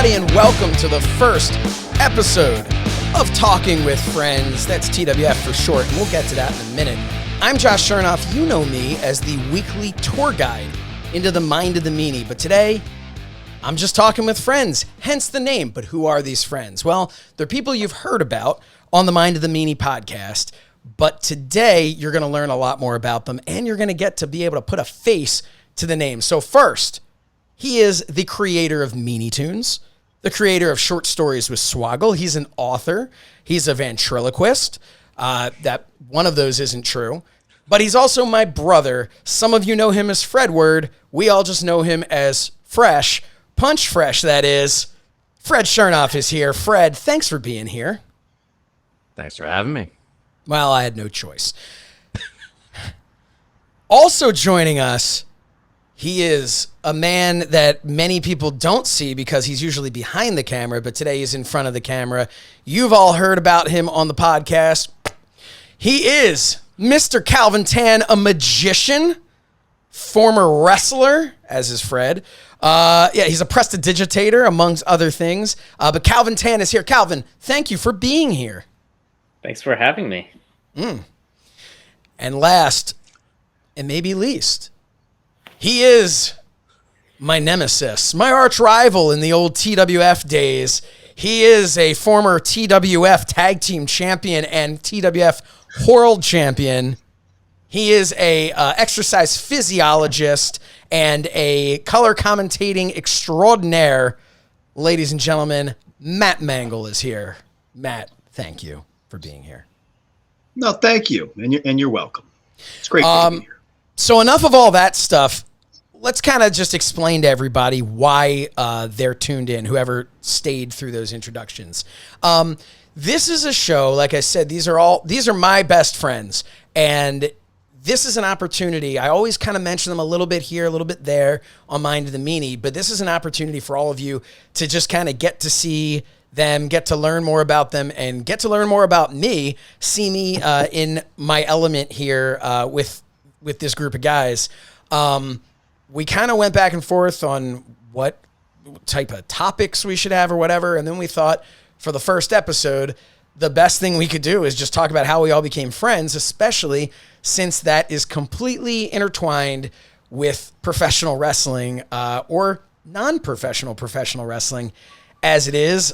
everybody, and welcome to the first episode of Talking with Friends. That's TWF for short, and we'll get to that in a minute. I'm Josh Shernoff. You know me as the weekly tour guide into the mind of the meanie, but today I'm just talking with friends, hence the name. But who are these friends? Well, they're people you've heard about on the Mind of the Meanie podcast, but today you're going to learn a lot more about them, and you're going to get to be able to put a face to the name. So first, he is the creator of Meanie Tunes, the creator of Short Stories with Swoggle. He's an author. He's a ventriloquist. That one of those isn't true. But he's also my brother. Some of you know him as Fredward. We all just know him as Fresh. Punch Fresh, that is. Fred Shernoff is here. Fred, thanks for being here. Thanks for having me. Well, I had no choice. Also joining us, he is a man that many people don't see because he's usually behind the camera, but today he's in front of the camera. You've all heard about him on the podcast. He is Mr. Calvin Tan, a magician, former wrestler, as is Fred. He's a prestidigitator, amongst other things. But Calvin Tan is here. Calvin, thank you for being here. Thanks for having me. And last, and maybe least, he is my nemesis, my arch rival in the old TWF days. He is a former TWF tag team champion and TWF world champion. He is a exercise physiologist and a color commentating extraordinaire. Ladies and gentlemen, Matt Mangle is here. Matt, thank you for being here. No, thank you, and you're welcome. It's great to be here. So enough of all that stuff. Let's kind of just explain to everybody why they're tuned in, whoever stayed through those introductions. This is a show, like I said, these are my best friends, and this is an opportunity. I always kind of mention them a little bit here, a little bit there on Mind of the Meanie, but this is an opportunity for all of you to just kind of get to see them, get to learn more about them, and get to learn more about me, see me in my element here with this group of guys. We kind of went back and forth on what type of topics we should have or whatever, and then we thought for the first episode, the best thing we could do is just talk about how we all became friends, especially since that is completely intertwined with professional wrestling or non-professional professional wrestling as it is.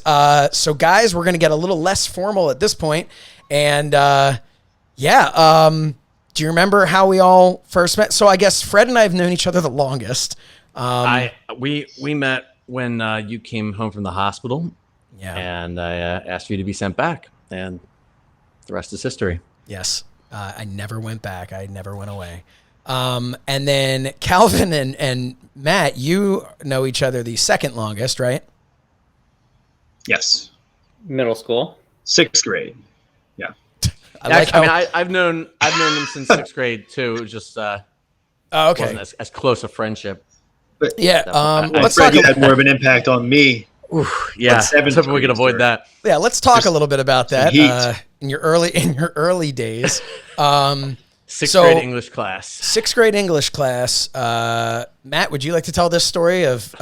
So guys, we're going to get a little less formal at this point. And do you remember how we all first met? So I guess Fred and I have known each other the longest. We met when you came home from the hospital. Yeah. And I asked you to be sent back, and the rest is history. Yes. I never went back. I never went away. And then Calvin and Matt, you know each other the second longest, right? Yes. Middle school. 6th grade. Yeah. I've known them since 6th grade too. It was just okay. Wasn't as close a friendship. But yeah. Let's talk. You had more of an impact on me. Yeah. I was hoping we could avoid that. Yeah. Let's talk a little bit about that in your early days. Sixth grade English class. 6th grade English class. Matt, would you like to tell this story of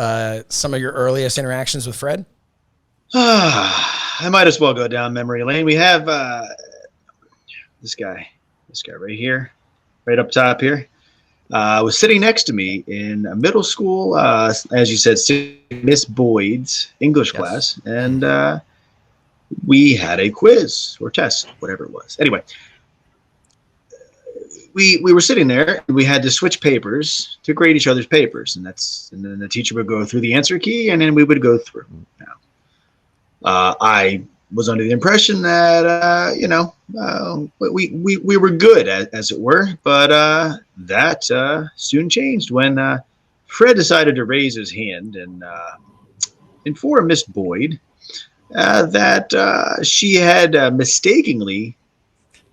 some of your earliest interactions with Fred? I might as well go down memory lane. We have this guy right here, right up top here, was sitting next to me in middle school, as you said, Miss Boyd's English class, and we had a quiz or test, whatever it was. Anyway, we were sitting there, and we had to switch papers to grade each other's papers, and then the teacher would go through the answer key, and then we would go through. Now, I was under the impression that we were good as it were, but that soon changed when Fred decided to raise his hand and inform Miss Boyd that she had mistakenly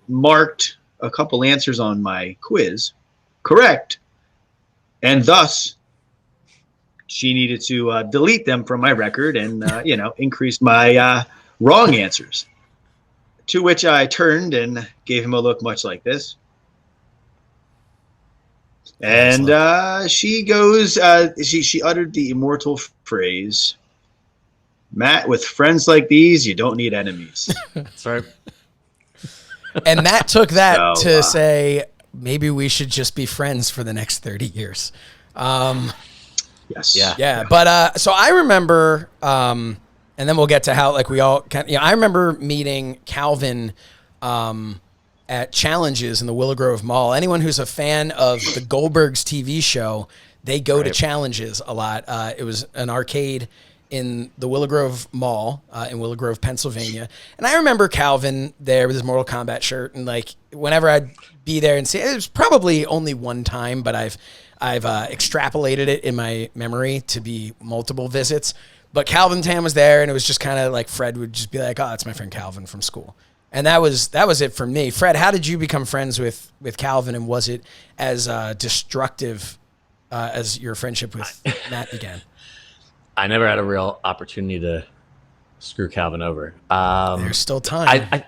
marked a couple answers on my quiz correct, and thus she needed to delete them from my record and increase my wrong answers. To which I turned and gave him a look much like this. And she goes, she uttered the immortal phrase, Matt, with friends like these, you don't need enemies. That's right. And Matt took that So, to say maybe we should just be friends for the next 30 years. Yes. Yeah, but so I remember, and then we'll get to how like we all kind. I remember meeting Calvin at Challenges in the Willow Grove Mall. Anyone who's a fan of the Goldbergs TV show, they go to Challenges a lot. It was an arcade in the Willow Grove Mall in Willow Grove, Pennsylvania. And I remember Calvin there with his Mortal Kombat shirt, and like whenever I'd be there and see it was probably only one time, but I've extrapolated it in my memory to be multiple visits. But Calvin Tam was there, and it was just kind of like Fred would just be like, "Oh, it's my friend Calvin from school," and that was it for me. Fred, how did you become friends with Calvin, and was it as destructive as your friendship with Matt began? I never had a real opportunity to screw Calvin over. There's still time.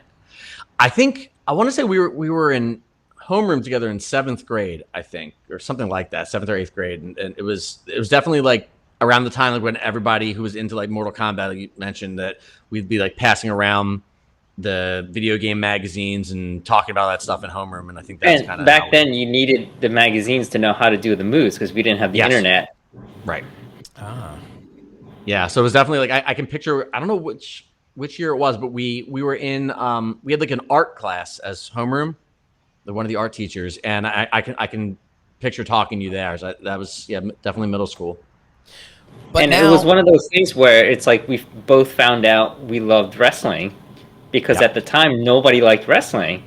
I think I want to say we were in homeroom together in 7th grade, I think, or something like that, 7th or 8th grade, and it was definitely like around the time like when everybody who was into like Mortal Kombat, like you mentioned, that we'd be like passing around the video game magazines and talking about that stuff in homeroom, and I think that's kind of back then you needed the magazines to know how to do the moves because we didn't have the internet. Right. Yeah, so it was definitely like I can picture. I don't know which year it was, but we were in we had like an art class as homeroom, one of the art teachers, and I can picture talking to you there. So that was definitely middle school. But and now, it was one of those things where it's like we both found out we loved wrestling because at the time nobody liked wrestling.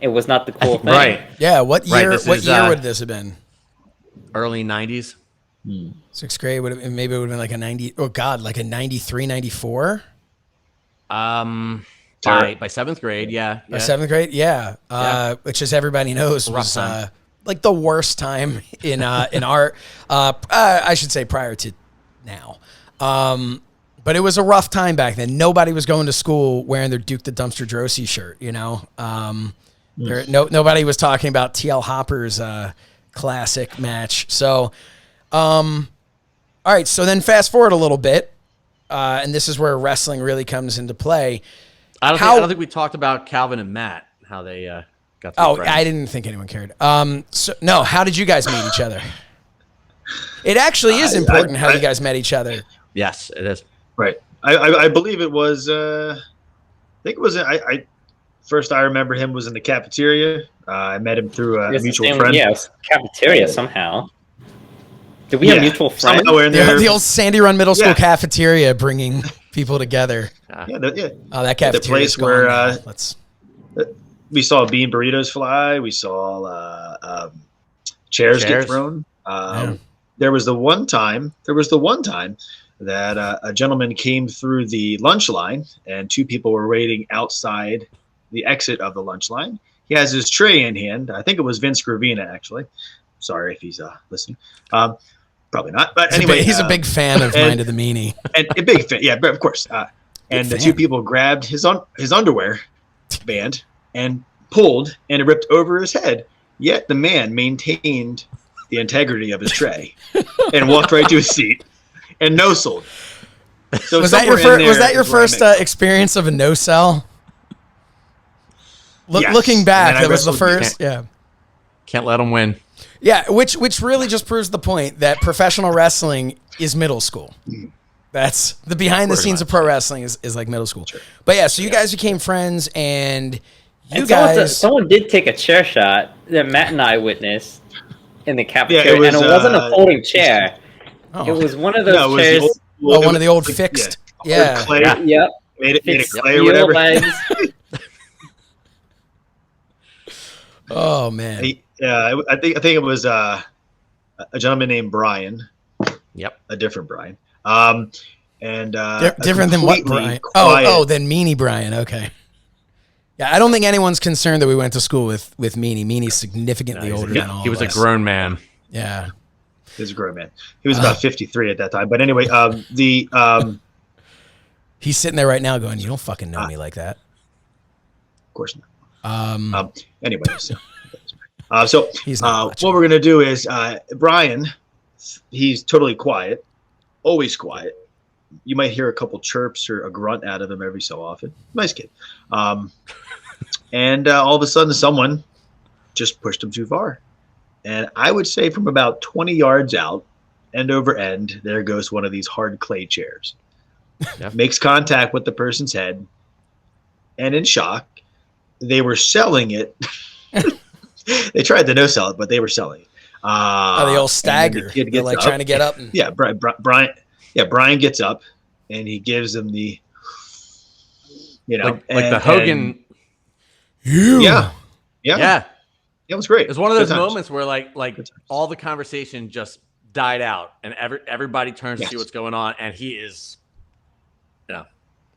It was not the cool thing. Right. Yeah. What year? Right, what year would this have been? Early 90s. 6th grade would have maybe it would have been like a 90. Oh God, like a 93, 94. By 7th grade, yeah. By 7th grade, yeah. Which, as everybody knows, was like the worst time in art. I should say prior to now. But it was a rough time back then. Nobody was going to school wearing their Duke the Dumpster Drosy shirt. You know, nobody was talking about TL Hopper's classic match. So, all right. So then fast forward a little bit, and this is where wrestling really comes into play. I don't think we talked about Calvin and Matt, how they got. Oh, I didn't think anyone cared. So no, how did you guys meet each other? It actually is important how you guys met each other. Yes, it is. Right. I believe it was. I think it was. First I remember him was in the cafeteria. I met him through a mutual friend. Yeah, it was cafeteria somehow. Did we have mutual friends? The old Sandy Run Middle School cafeteria bringing people together. Oh, that cafeteria. The place where we saw bean burritos fly. We saw chairs get thrown. There was the one time that a gentleman came through the lunch line, and 2 people were waiting outside the exit of the lunch line. He has his tray in hand. I think it was Vince Gravina, actually. Sorry if he's listening. Probably not. But anyway, he's a big fan of Mind of the Meanie. And a big fan, yeah, of course. And the 2 people grabbed his underwear band and pulled, and it ripped over his head. Yet the man maintained the integrity of his tray and walked right to his seat and no-sold. So was that your first experience of a no-sell? Yes. Looking back, that was the first. Can't let them win. Yeah, which really just proves the point that professional wrestling is middle school. That's the behind the scenes of pro wrestling is like middle school. Sure. But yeah, so you guys became friends, and someone did take a chair shot that Matt and I witnessed in the cafeteria, and it wasn't a folding chair. It was one of those chairs. One of the old fixed. Yeah. Clay. Yep. Made it clay or whatever. Oh man. I think it was a gentleman named Brian. Yep. A different Brian. Different than what Brian? Oh, then Meanie Brian. Okay. Yeah, I don't think anyone's concerned that we went to school with Meanie. Meanie's significally older than all of us. He was a grown man. Yeah. He was a grown man. He was about 53 at that time. But anyway, he's sitting there right now going, "You don't fucking know me like that." Of course not. Anyway, so what we're gonna do is Brian, he's totally quiet, always quiet, you might hear a couple chirps or a grunt out of him every so often. Nice kid. And all of a sudden, someone just pushed him too far. And I would say from about 20 yards out, end over end, there goes one of these hard clay chairs. Yep. Makes contact with the person's head. And in shock, they were selling it. They tried to no sell it, but they were selling it. The old stagger. They're like trying to get up. And... Yeah, Brian. Yeah, Brian gets up and he gives them the, like the Hogan. Yeah. It was great. It was one of those moments where like all the conversation just died out and everybody turns to see what's going on, and he is,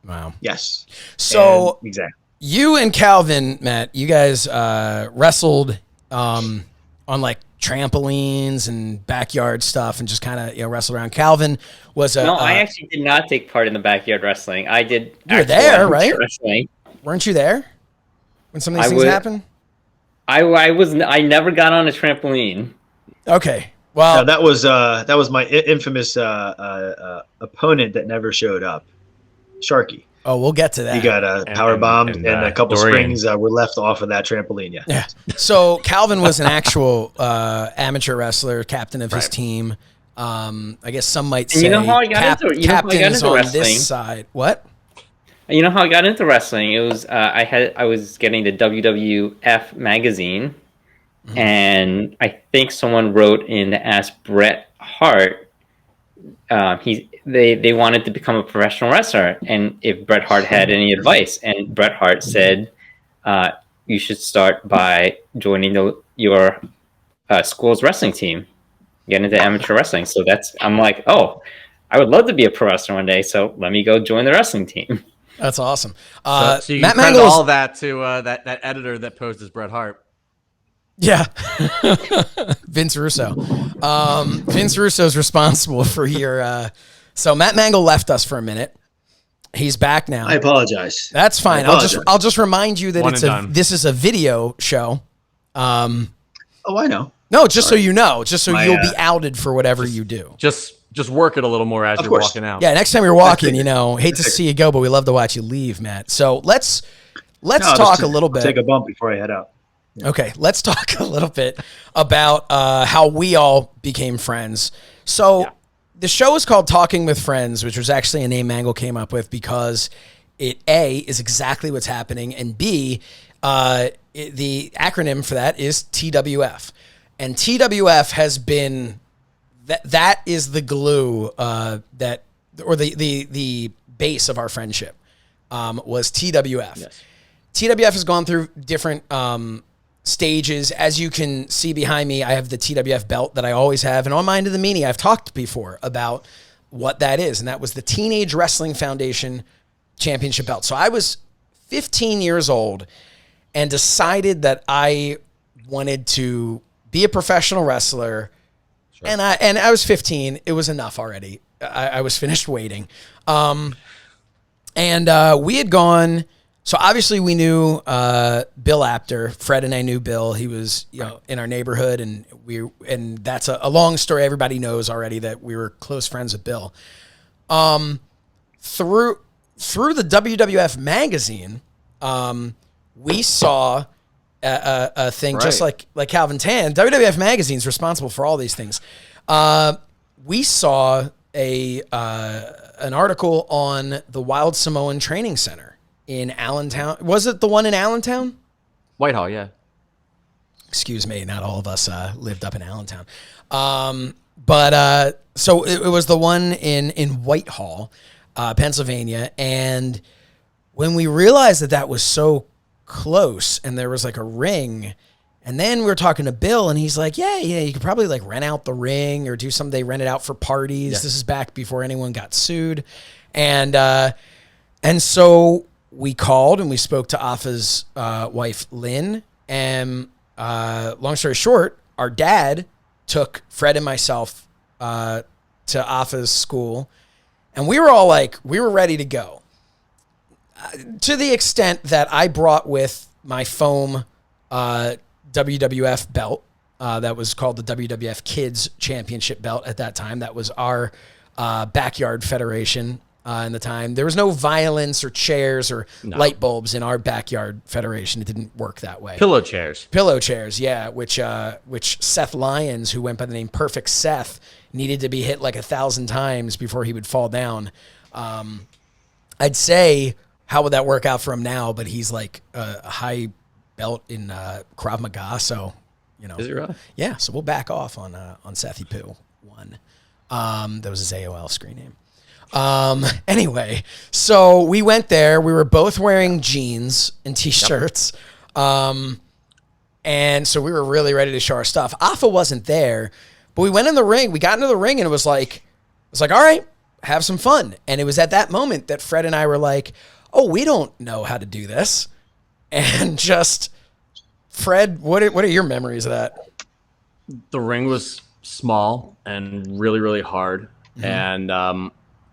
wow. Yes. So exactly. You and Calvin, Matt, you guys wrestled on like trampolines and backyard stuff and just kind of wrestled around. Calvin was I actually did not take part in the backyard wrestling. I did. You were there, right? Wrestling. Weren't you there when some of these things happen? I never got on a trampoline. Okay. Well, that was my infamous opponent that never showed up, Sharky. Oh, we'll get to that. He got power bombed, and a couple springs were left off of that trampoline. Yeah. So Calvin was an actual amateur wrestler, captain of his team. I guess some might say. You know how I got into on wrestling? This side. What? You know how I got into wrestling? It was I was getting the WWF magazine, and I think someone wrote in to ask Bret Hart. They wanted to become a professional wrestler, and if Bret Hart had any advice, and Bret Hart said, "You should start by joining your school's wrestling team, get into amateur wrestling." So I'm like, oh, I would love to be a pro wrestler one day. So let me go join the wrestling team. That's awesome. So you Matt credit all that to that editor that posed as Bret Hart. Yeah. Vince Russo. Vince Russo's responsible for your... So Matt Mangle left us for a minute. He's back now. I apologize. That's fine. I'll just remind you that this is a video show. I know. No, just so you know. Just so you'll be outed for whatever you do. Just work it a little more as you're walking out. Yeah, next time you're walking, hate to see you go, but we love to watch you leave, Matt. So let's talk a little bit. Take a bump before I head out. Yeah. Okay, let's talk a little bit about how we all became friends. So the show is called Talking with Friends, which was actually a name Mangle came up with because it, A, is exactly what's happening, and B, the acronym for that is TWF. And TWF has been... That is the glue the base of our friendship was TWF. Yes. TWF has gone through different stages. As you can see behind me, I have the TWF belt that I always have. And on Mind of the Meanie, I've talked before about what that is. And that was the Teenage Wrestling Foundation Championship belt. So I was 15 years old and decided that I wanted to be a professional wrestler. Sure. And I was 15. It was enough already. I was finished waiting. And we had gone. So obviously we knew Bill Apter. Fred and I knew Bill. He was in our neighborhood, and that's a long story. Everybody knows already that we were close friends with Bill. Through the WWF magazine, we saw a thing just like Calvin Tan. WWF magazine's responsible for all these things. We saw an article on the Wild Samoan Training Center in Allentown. Was it the one in Allentown? Whitehall, yeah. Excuse me, not all of us lived up in Allentown. But so it was the one in Whitehall, Pennsylvania. And when we realized that was so close and there was like a ring, and then we were talking to Bill and he's like, yeah, you could probably like rent out the ring or do something. They rent it out for parties. Yes. This is back before anyone got sued. And so we called and we spoke to Afa's wife, Lynn. And long story short, our dad took Fred and myself to Afa's school, and we were all like, we were ready to go. To the extent that I brought with my foam WWF belt that was called the WWF Kids Championship belt at that time. That was our backyard federation. in the time. There was no violence or chairs or light bulbs in our backyard federation. It didn't work that way. Pillow chairs. Pillow chairs, yeah, which Seth Lyons, who went by the name Perfect Seth, needed to be hit like 1,000 times before he would fall down. I'd say, how would that work out for him now? But he's like a high belt in Krav Maga, so you know. Is it really? Yeah, so we'll back off on Sethy Poo 1. That was his AOL screen name. Anyway, so we went there. We were both wearing jeans and t-shirts. And so we were really ready to show our stuff. Afa wasn't there, but we went in the ring. We got into the ring and it was like, all right, have some fun. And it was at that moment that Fred and I were like, oh, we don't know how to do this. And just, Fred, what are your memories of that? The ring was small and really, really hard. Mm-hmm.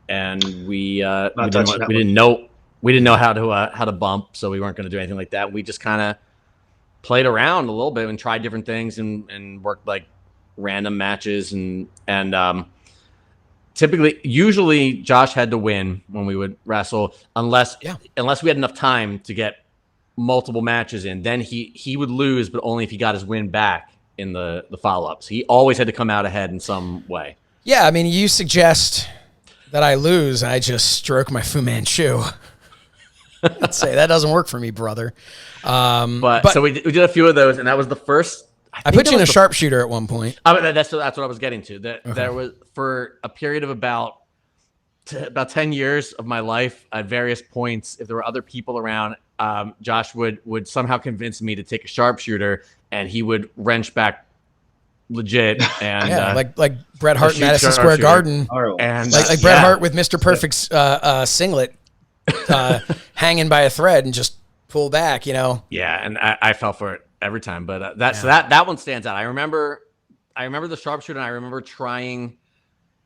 And we didn't know how to bump, so we weren't going to do anything like that. We just kind of played around a little bit and tried different things and worked like random matches and usually Josh had to win when we would wrestle unless we had enough time to get multiple matches in. Then he would lose, but only if he got his win back in the follow-ups. He always had to come out ahead in some way. Yeah, I mean, you suggest that I lose, I just stroke my Fu Manchu. I'd say that doesn't work for me, brother. But so we did a few of those, and that was the first. I put you in a sharpshooter at one point. That's what I was getting to. There was for a period of about 10 years of my life at various points. If there were other people around, Josh would somehow convince me to take a sharpshooter, and he would wrench back legit and like Bret Hart in Madison Square Garden, and like Bret Hart with Mr. Perfect's singlet hanging by a thread and just pull back, you know. Yeah, and I fell for it every time, but that one stands out. I remember the sharpshooter, and I remember trying.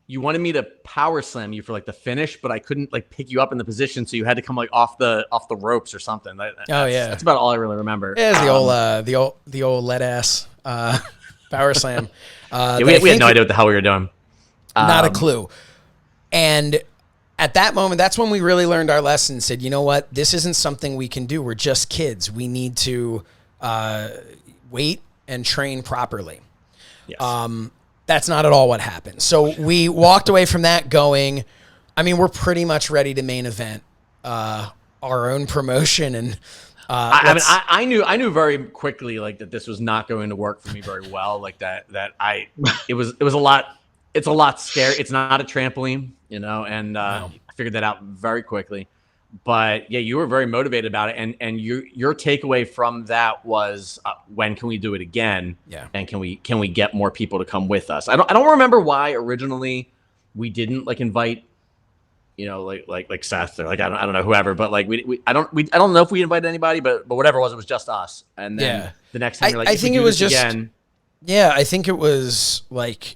You wanted me to power slam you for like the finish, but I couldn't like pick you up in the position, so you had to come like off the ropes or something. That's about all I really remember. Yeah, the old lead ass. Power slam. We had no idea what the hell we were doing. Not a clue. And at that moment, that's when we really learned our lesson. Said, you know what? This isn't something we can do. We're just kids. We need to wait and train properly. Yes. That's not at all what happened. So we walked away from that going, I mean, we're pretty much ready to main event our own promotion. And I knew very quickly like that this was not going to work for me very well. Like it was a lot. It's a lot scary. It's not a trampoline, you know, and I figured that out very quickly. But yeah, you were very motivated about it, and your takeaway from that was when can we do it again? Yeah, and can we get more people to come with us? I don't remember why originally we didn't like invite. You know, like Seth or like I don't know whoever, but like I don't know if we invited anybody, but whatever it was just us. And then the next time, I think it was just again. Yeah, I think it was like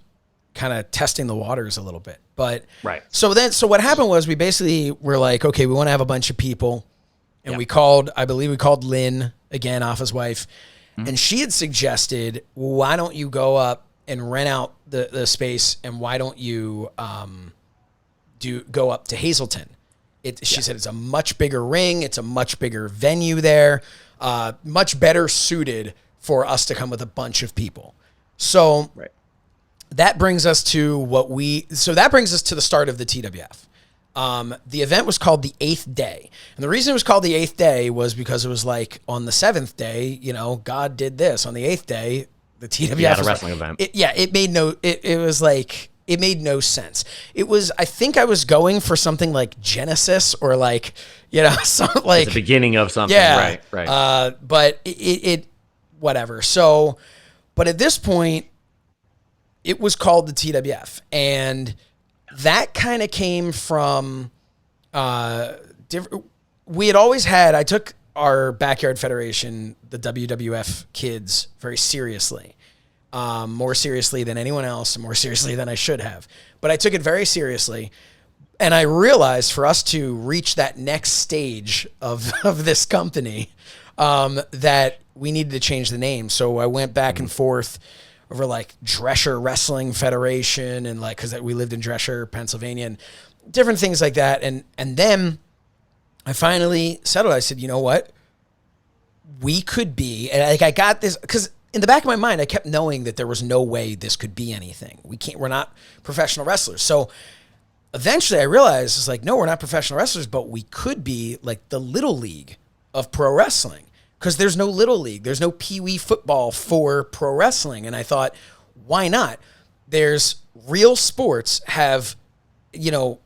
kind of testing the waters a little bit. But right. So what happened was we basically were like, okay, we want to have a bunch of people, and I believe we called Lynn again, Afa's wife, and she had suggested, well, why don't you go up and rent out the space, and why don't you go up to Hazleton. She said it's a much bigger ring. It's a much bigger venue there, much better suited for us to come with a bunch of people. So that brings us to the start of the TWF. The event was called the 8th Day. And the reason it was called the 8th Day was because it was like on the 7th day, you know, God did this. On the 8th day, the TWF was a wrestling event. It made no sense. It was, I think I was going for something like Genesis or like, you know, something like the beginning of something. Yeah. Right. But it whatever. So, but at this point, it was called the TWF, and that kind of came from, we had always had, I took our backyard federation, the WWF kids, very seriously. More seriously than anyone else, and more seriously than I should have. But I took it very seriously. And I realized for us to reach that next stage of this company, that we needed to change the name. So I went back and forth over like Drescher Wrestling Federation and like, cause we lived in Drescher, Pennsylvania. different things like that. And then I finally settled. I said, you know what? We could be, and like I got this, because in the back of my mind, I kept knowing that there was no way this could be anything. We're not professional wrestlers. So eventually I realized it's like, no, we're not professional wrestlers, but we could be like the little league of pro wrestling, because there's no little league. There's no pee-wee football for pro wrestling. And I thought, why not? There's real sports have,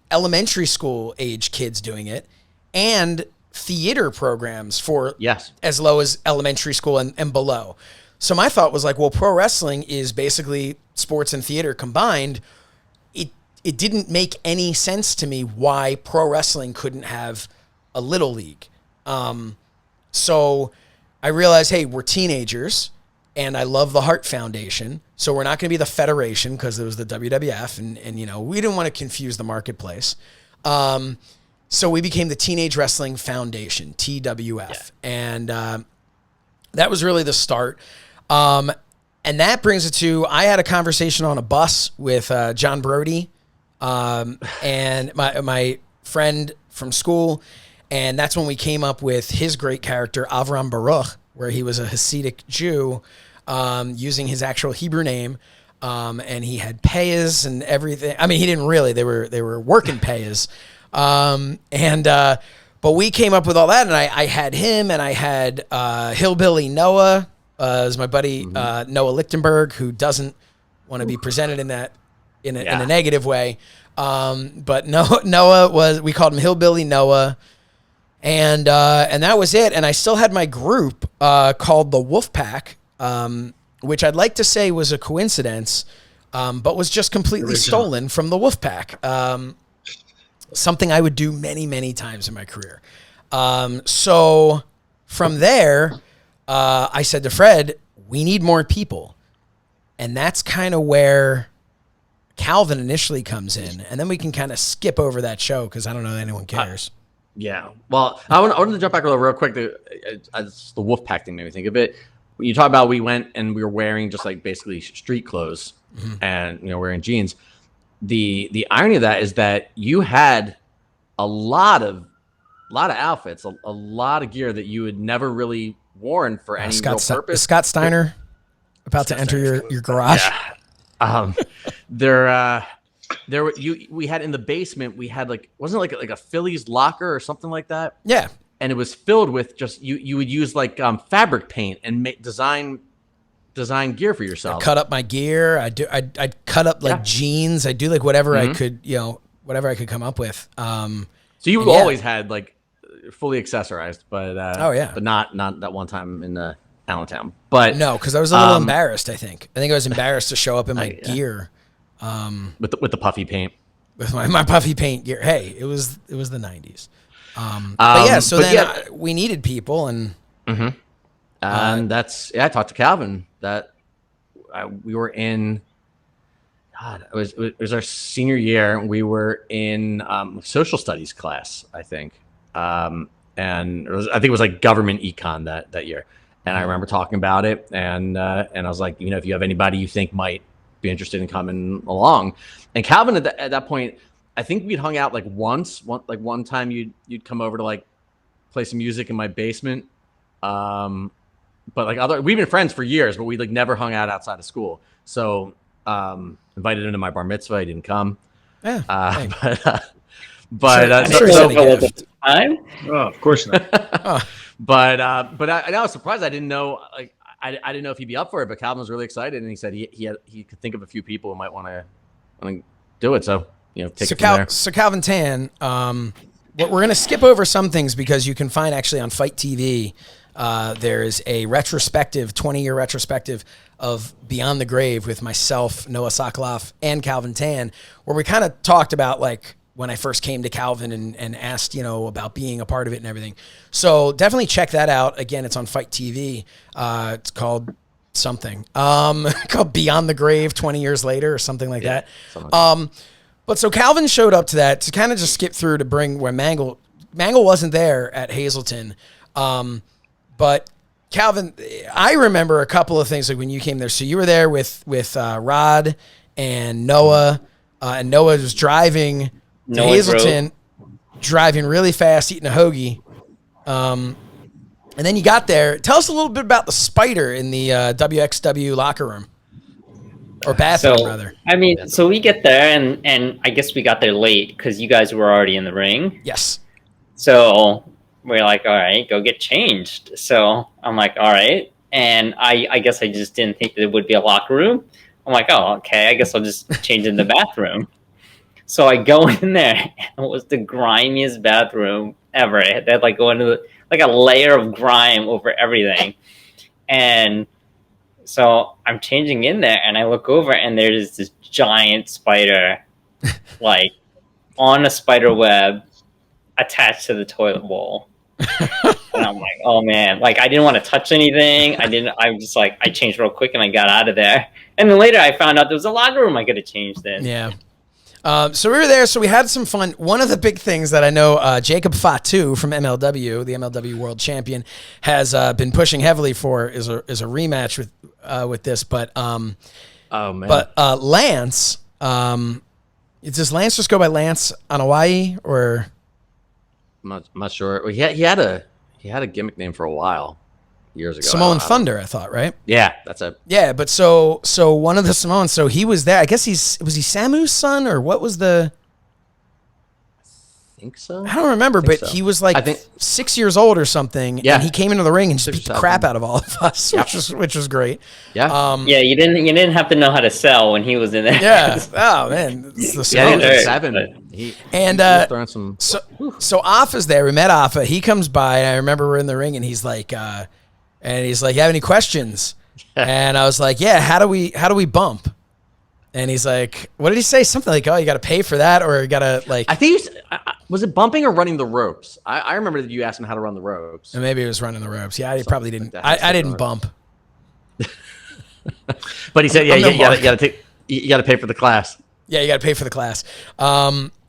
elementary school age kids doing it, and theater programs for as low as elementary school and below. So my thought was like, well, pro wrestling is basically sports and theater combined. It didn't make any sense to me why pro wrestling couldn't have a little league. So I realized, hey, we're teenagers, and I love the Hart Foundation, so we're not going to be the Federation because it was the WWF, and we didn't want to confuse the marketplace. So we became the Teenage Wrestling Foundation, TWF, and that was really the start. And that brings it to, I had a conversation on a bus with John Brody and my friend from school, and that's when we came up with his great character, Avram Baruch, where he was a Hasidic Jew using his actual Hebrew name, and he had payas and everything. I mean, he didn't really. They were working payas. But we came up with all that, and I had him, and I had Hillbilly Noah as my buddy Noah Lichtenberg, who doesn't want to be presented in a negative way. But Noah we called him Hillbilly Noah, and that was it. And I still had my group called the Wolfpack, which I'd like to say was a coincidence, but was just completely stolen from the Wolfpack. Something I would do many, many times in my career. So from there, I said to Fred, we need more people. And that's kind of where Calvin initially comes in. And then we can kind of skip over that show because I don't know that anyone cares. Yeah. Well, I wanted to jump back real quick. The Wolfpack thing made me think of it. You talk about we went and we were wearing just like basically street clothes and wearing jeans. The irony of that is that you had a lot of outfits, a lot of gear that you had never really worn for any real purpose. Is Scott Steiner about to enter your garage? Yeah. We had in the basement, we had wasn't it like a Phillies locker or something like that? Yeah. And it was filled with just you would use fabric paint and design gear for yourself. I cut up my gear. I'd cut up jeans. I do whatever I could, whatever I could come up with. So you always had fully accessorized, but but not that one time in Allentown. But no, because I was a little embarrassed. I think I was embarrassed to show up in my gear with the puffy paint. With my puffy paint gear. Hey, it was the 90s. We needed people and. And I talked to Calvin that we were in. God, it was our senior year. We were in social studies class, I think, and I think it was government econ that year. And I remember talking about it, and I was like, if you have anybody you think might be interested in coming along, and Calvin at that point, I think we'd hung out one time you'd come over to play some music in my basement. But we've been friends for years, but we never hung out outside of school. So invited him to my bar mitzvah, he didn't come. Yeah, but time? Oh, of course not. But I was surprised. I didn't know I didn't know if he'd be up for it. But Calvin was really excited, and he said he could think of a few people who might want to do it. So take it from there. So Calvin Tan, we're going to skip over some things because you can find actually on Fight TV. There's a 20-year retrospective of Beyond the Grave with myself, Noah Sokoloff, and Calvin Tan, where we kind of talked about when I first came to Calvin and asked, about being a part of it and everything. So definitely check that out. Again, it's on Fight TV. It's called something, called Beyond the Grave 20 years later or something like that. But so Calvin showed up to that to kind of just skip through to bring where Mangle wasn't there at Hazleton. But Calvin, I remember a couple of things when you came there. So you were there with Rod and Noah, and Noah was driving No one Hazleton, driving really fast, eating a hoagie. And then you got there. Tell us a little bit about the spider in the WXW locker room. Or bathroom, rather. I mean, so we get there, and I guess we got there late because you guys were already in the ring. Yes. So we're like, all right, go get changed. So I'm like, all right. And I guess I just didn't think that it would be a locker room. I'm like, oh, okay, I guess I'll just change in the bathroom. So I go in there, and it was the grimiest bathroom ever. It had like going to like a layer of grime over everything. And so I'm changing in there, and I look over, and there's this giant spider, like on a spider web, attached to the toilet bowl. And I'm like, oh man, like I didn't want to touch anything. I was just like, I changed real quick and I got out of there. And then later I found out there was a locker room I could have changed in. Yeah. So we were there, so we had some fun. One of the big things that I know Jacob Fatu from MLW, the MLW World Champion, has been pushing heavily for is a rematch with this. But oh man, but Lance, does Lance just go by Lance on Hawaii or? I'm not sure. He had a gimmick name for a while, years ago. Samoan Thunder, I thought, right? Yeah, that's it. Yeah, but so one of the Samoans, so he was there. I guess was he Samu's son or what was the? I think so. I don't remember, but so. he was like 6 years old or something. Yeah, and he came into the ring and just beat the crap out of all of us, which was great. Yeah, yeah. You didn't have to know how to sell when he was in there. Yeah. Oh man, it's the Samoan. Yeah, 7. He was throwing some. So Afa's there. We met Afa. He comes by, and I remember we're in the ring, and he's like, "You have any questions?" And I was like, "Yeah. How do we bump?" And he's like, "What did he say? Something like, oh, you got to pay for that, or you got to like." I think was it bumping or running the ropes? I remember that you asked him how to run the ropes. And maybe it was running the ropes. Yeah, I probably didn't. I didn't bump. But he said, "Yeah, you got to pay for the class." Yeah, you got to pay for the class,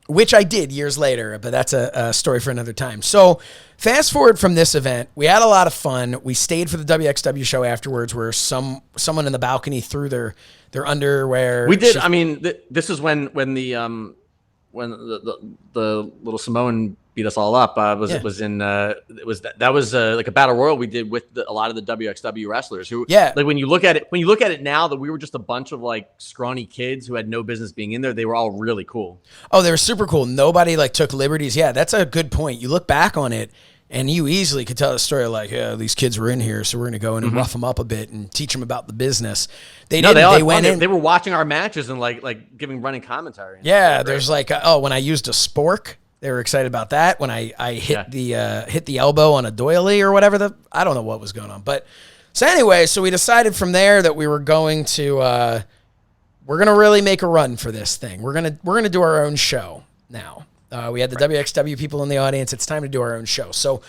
which I did years later. But that's a story for another time. So, fast forward from this event, we had a lot of fun. We stayed for the WXW show afterwards, where someone in the balcony threw their underwear. We did. I mean, this is when the little Samoan beat us all up. That was like a battle royal we did with a lot of the WXW wrestlers who, like when you look at it now that we were just a bunch of like scrawny kids who had no business being in there, they were all really cool. Oh, they were super cool. Nobody like took liberties. Yeah, that's a good point. You look back on it and you easily could tell a story like, yeah, these kids were in here, so we're going to go in and rough them up a bit and teach them about the business. They went in. They were watching our matches and like giving running commentary. Yeah, there's like, when I used a spork, they were excited about that. When I hit the elbow on a doily or whatever, I don't know what was going on. But so anyway, so we decided from there that we were going to really make a run for this thing. We're gonna do our own show now. We had the WXW people in the audience. It's time to do our own show. So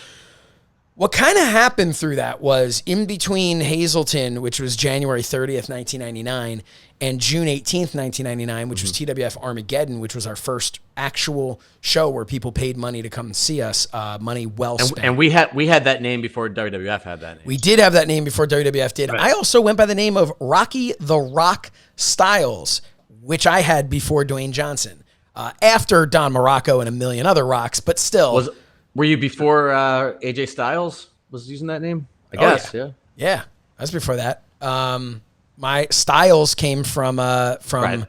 what kind of happened through that was in between Hazleton, which was January 30th, 1999, and June 18th, 1999, which was TWF Armageddon, which was our first actual show where people paid money to come and see us. Money well spent. And we had that name before WWF had that name. We did have that name before WWF did. Right. I also went by the name of Rocky the Rock Styles, which I had before Dwayne Johnson. After Don Morocco and a million other rocks, but still. Were you before AJ Styles was using that name? I guess, yeah. Yeah, I was before that. My Styles came from the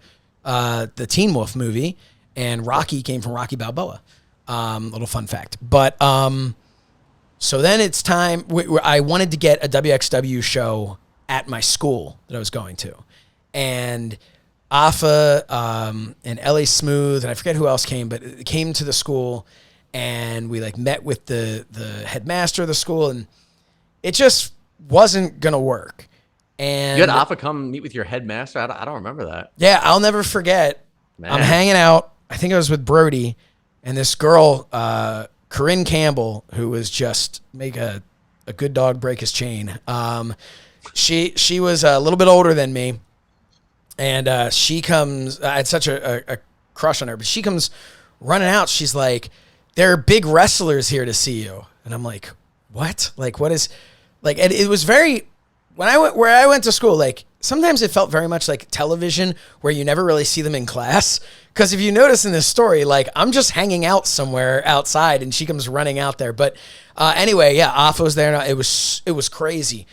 Teen Wolf movie, and Rocky came from Rocky Balboa. Little fun fact. But so then it's time. I wanted to get a WXW show at my school that I was going to, and Afa and L.A. Smooth, and I forget who else came, but it came to the school, and we like met with the headmaster of the school, and it just wasn't going to work. And you had Afa come meet with your headmaster? I don't remember that. Yeah, I'll never forget. Man. I'm hanging out. I think I was with Brody, and this girl, Corinne Campbell, who was just make a good dog break his chain. She was a little bit older than me. And she comes, I had such a crush on her, but she comes running out. She's like, there are big wrestlers here to see you. And I'm like, what? Like, what is, like, and it was very, where I went to school, like, sometimes it felt very much like television where you never really see them in class. Because if you notice in this story, like I'm just hanging out somewhere outside and she comes running out there. But anyway, yeah, Affo's there now. It was crazy.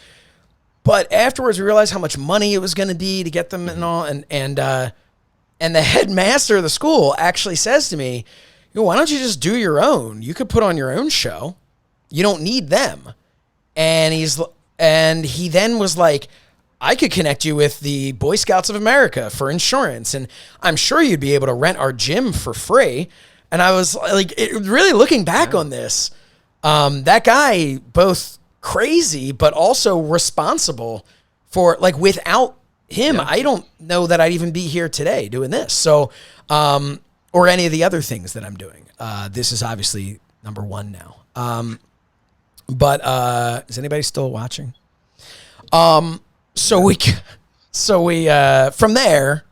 But afterwards, we realized how much money it was going to be to get them and all. And the headmaster of the school actually says to me, why don't you just do your own? You could put on your own show. You don't need them. And he then was like, I could connect you with the Boy Scouts of America for insurance, and I'm sure you'd be able to rent our gym for free. And I was like, really looking back on this, that guy, both crazy, but also responsible for, like, without him, I don't know that I'd even be here today doing this. So, or any of the other things that I'm doing. This is obviously number one now. But is anybody still watching? So we from there,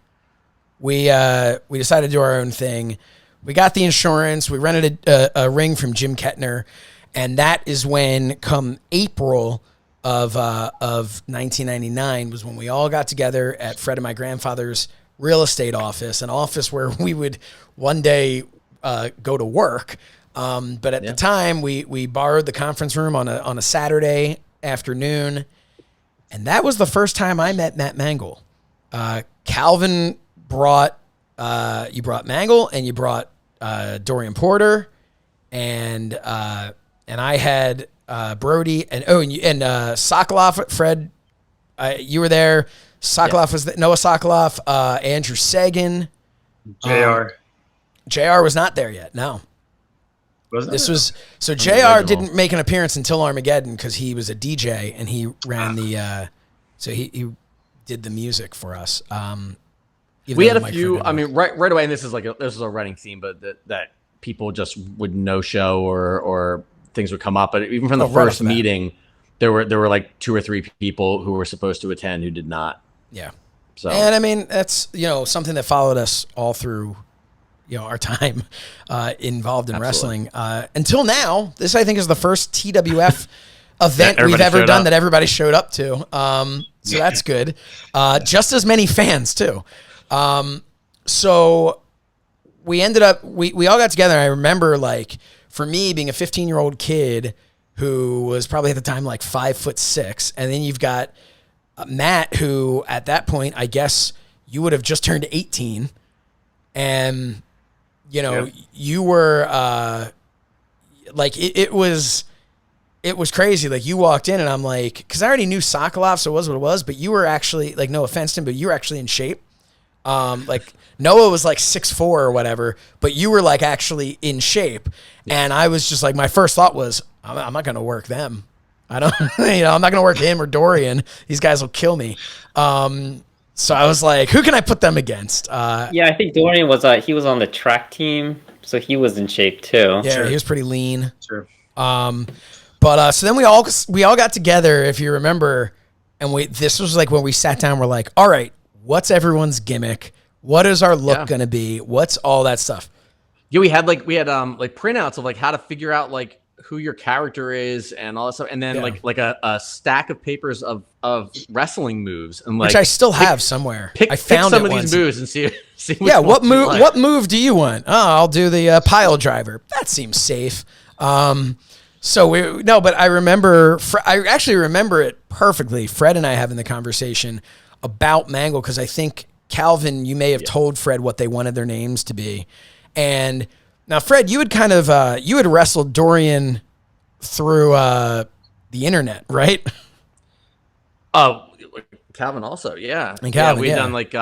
we decided to do our own thing. We got the insurance. We rented a ring from Jim Kettner, and that is when, come April of 1999, was when we all got together at Fred and my grandfather's real estate office, an office where we would one day go to work. But at the time, we borrowed the conference room on a Saturday afternoon. And that was the first time I met Matt Mangle. Calvin brought, you brought Mangle, and you brought Dorian Porter, and I had Brody, and Sokoloff. Fred, you were there. Sokoloff was Noah Sokoloff, Andrew Sagan, JR was not there yet. No. JR didn't make an appearance until Armageddon because he was a DJ and he ran the, so he did the music for us. We had a few. I mean, right away, and this is a running theme, but that people just would no show or things would come up. But even from the first meeting, there were like 2 or 3 people who were supposed to attend who did not. Yeah. So, and I mean, that's something that followed us all through our time involved in wrestling until now. This, I think, is the first TWF event we've ever done that everybody showed up to. So that's good. Just as many fans too. So we ended up, we all got together. And I remember, like, for me being a 15-year-old kid who was probably at the time like 5'6", and then you've got Matt, who at that point, I guess you would have just turned 18, and you were like, it was crazy. Like, you walked in and I'm like, because I already knew Sokoloff, so it was what it was, but you were actually, like, no offense to him, but you were actually in shape. Like, Noah was like 6'4" or whatever, but you were like actually in shape. And I was just like, my first thought was, I'm not going to work them. I don't, I'm not going to work him or Dorian. These guys will kill me. So I was like, who can I put them against? I think Dorian was he was on the track team, so he was in shape too. Yeah, he was pretty lean. Sure. But so then we all got together, if you remember, and this was like when we sat down. We're like, all right, what's everyone's gimmick? What is our look going to be? What's all that stuff? Yeah, we had printouts of like how to figure out like who your character is and all that stuff, and then like a stack of papers of wrestling moves, and like, which I still have somewhere. I found some of these moves and see. What move? Like. What move do you want? Oh, I'll do the pile driver. That seems safe. But I remember. I actually remember it perfectly. Fred and I having the conversation about Mangle, because I think Calvin, you may have told Fred what they wanted their names to be, and. Now, Fred, you had kind of you had wrestled Dorian through the internet, right? Oh, Calvin also, yeah. And Calvin, we'd done like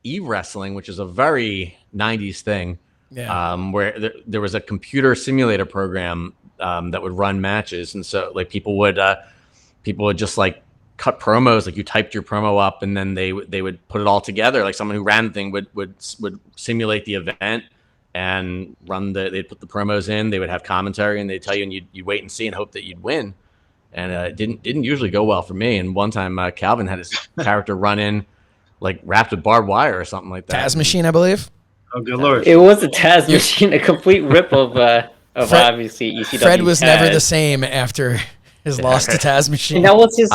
e-wrestling, which is a very 90s thing, where there was a computer simulator program that would run matches, and so like people would just like cut promos, like you typed your promo up, and then they would put it all together. Like someone who ran the thing would simulate the event. And they'd put the promos in, they would have commentary, and they'd tell you, and you'd wait and see and hope that you'd win. And it didn't usually go well for me. And one time Calvin had his character run in, like wrapped with barbed wire or something like that. Taz machine, I believe. Oh, good Lord. It was a Taz machine, a complete rip of Fred, obviously ECW. Fred was Taz. never the same after his loss to Taz Machine. And that was his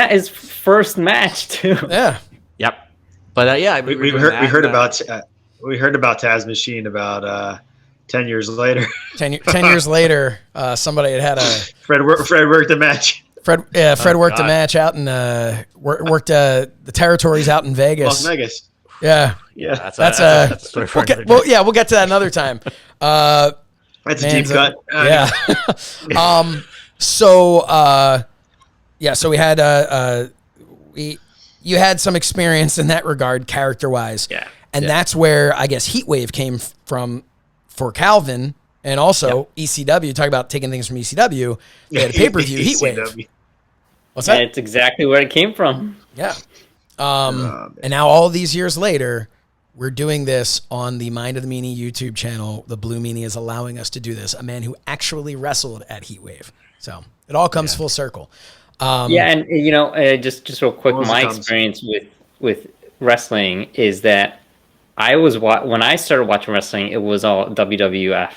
his first match too. Yeah. Yep. But yeah, we heard about Taz Machine about 10 years later. 10 years later, somebody had a Fred worked a match. Fred worked a match out in worked the territories out in Vegas. Las Vegas. Yeah. Yeah. That's a story for another day. We'll get to that another time. That's a deep cut. Yeah. So we had you had some experience in that regard, character wise. Yeah. And that's where I guess Heatwave came from for Calvin, and also ECW. Talk about taking things from ECW. They had a pay-per-view Heatwave. What's that? That's exactly where it came from. Yeah. And now all these years later, we're doing this on the Mind of the Meanie YouTube channel. The Blue Meanie is allowing us to do this. A man who actually wrestled at Heatwave. So it all comes full circle. And just real quick, my experience with wrestling is that when I started watching wrestling, it was all WWF,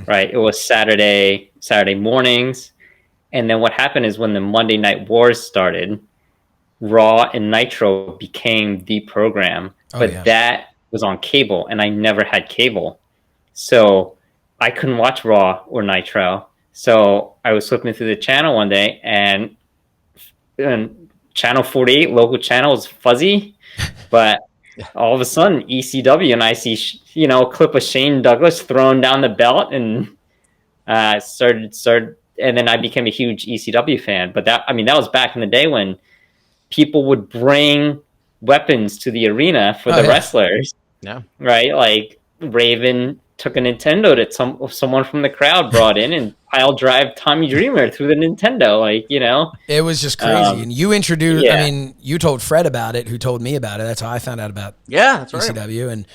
right? It was Saturday mornings. And then what happened is when the Monday Night Wars started, Raw and Nitro became the program, that was on cable, and I never had cable. So I couldn't watch Raw or Nitro. So I was flipping through the channel one day, and channel 48, local channel, was fuzzy, but all of a sudden ECW, and I see a clip of Shane Douglas throwing down the belt, and started, and then I became a huge ECW fan. But that was back in the day when people would bring weapons to the arena for the wrestlers. Yeah. Right? Like Raven took a Nintendo that someone from the crowd brought in and pile drive Tommy Dreamer through the Nintendo. It was just crazy. And you introduced, you told Fred about it, who told me about it. That's how I found out about that's right. ECW.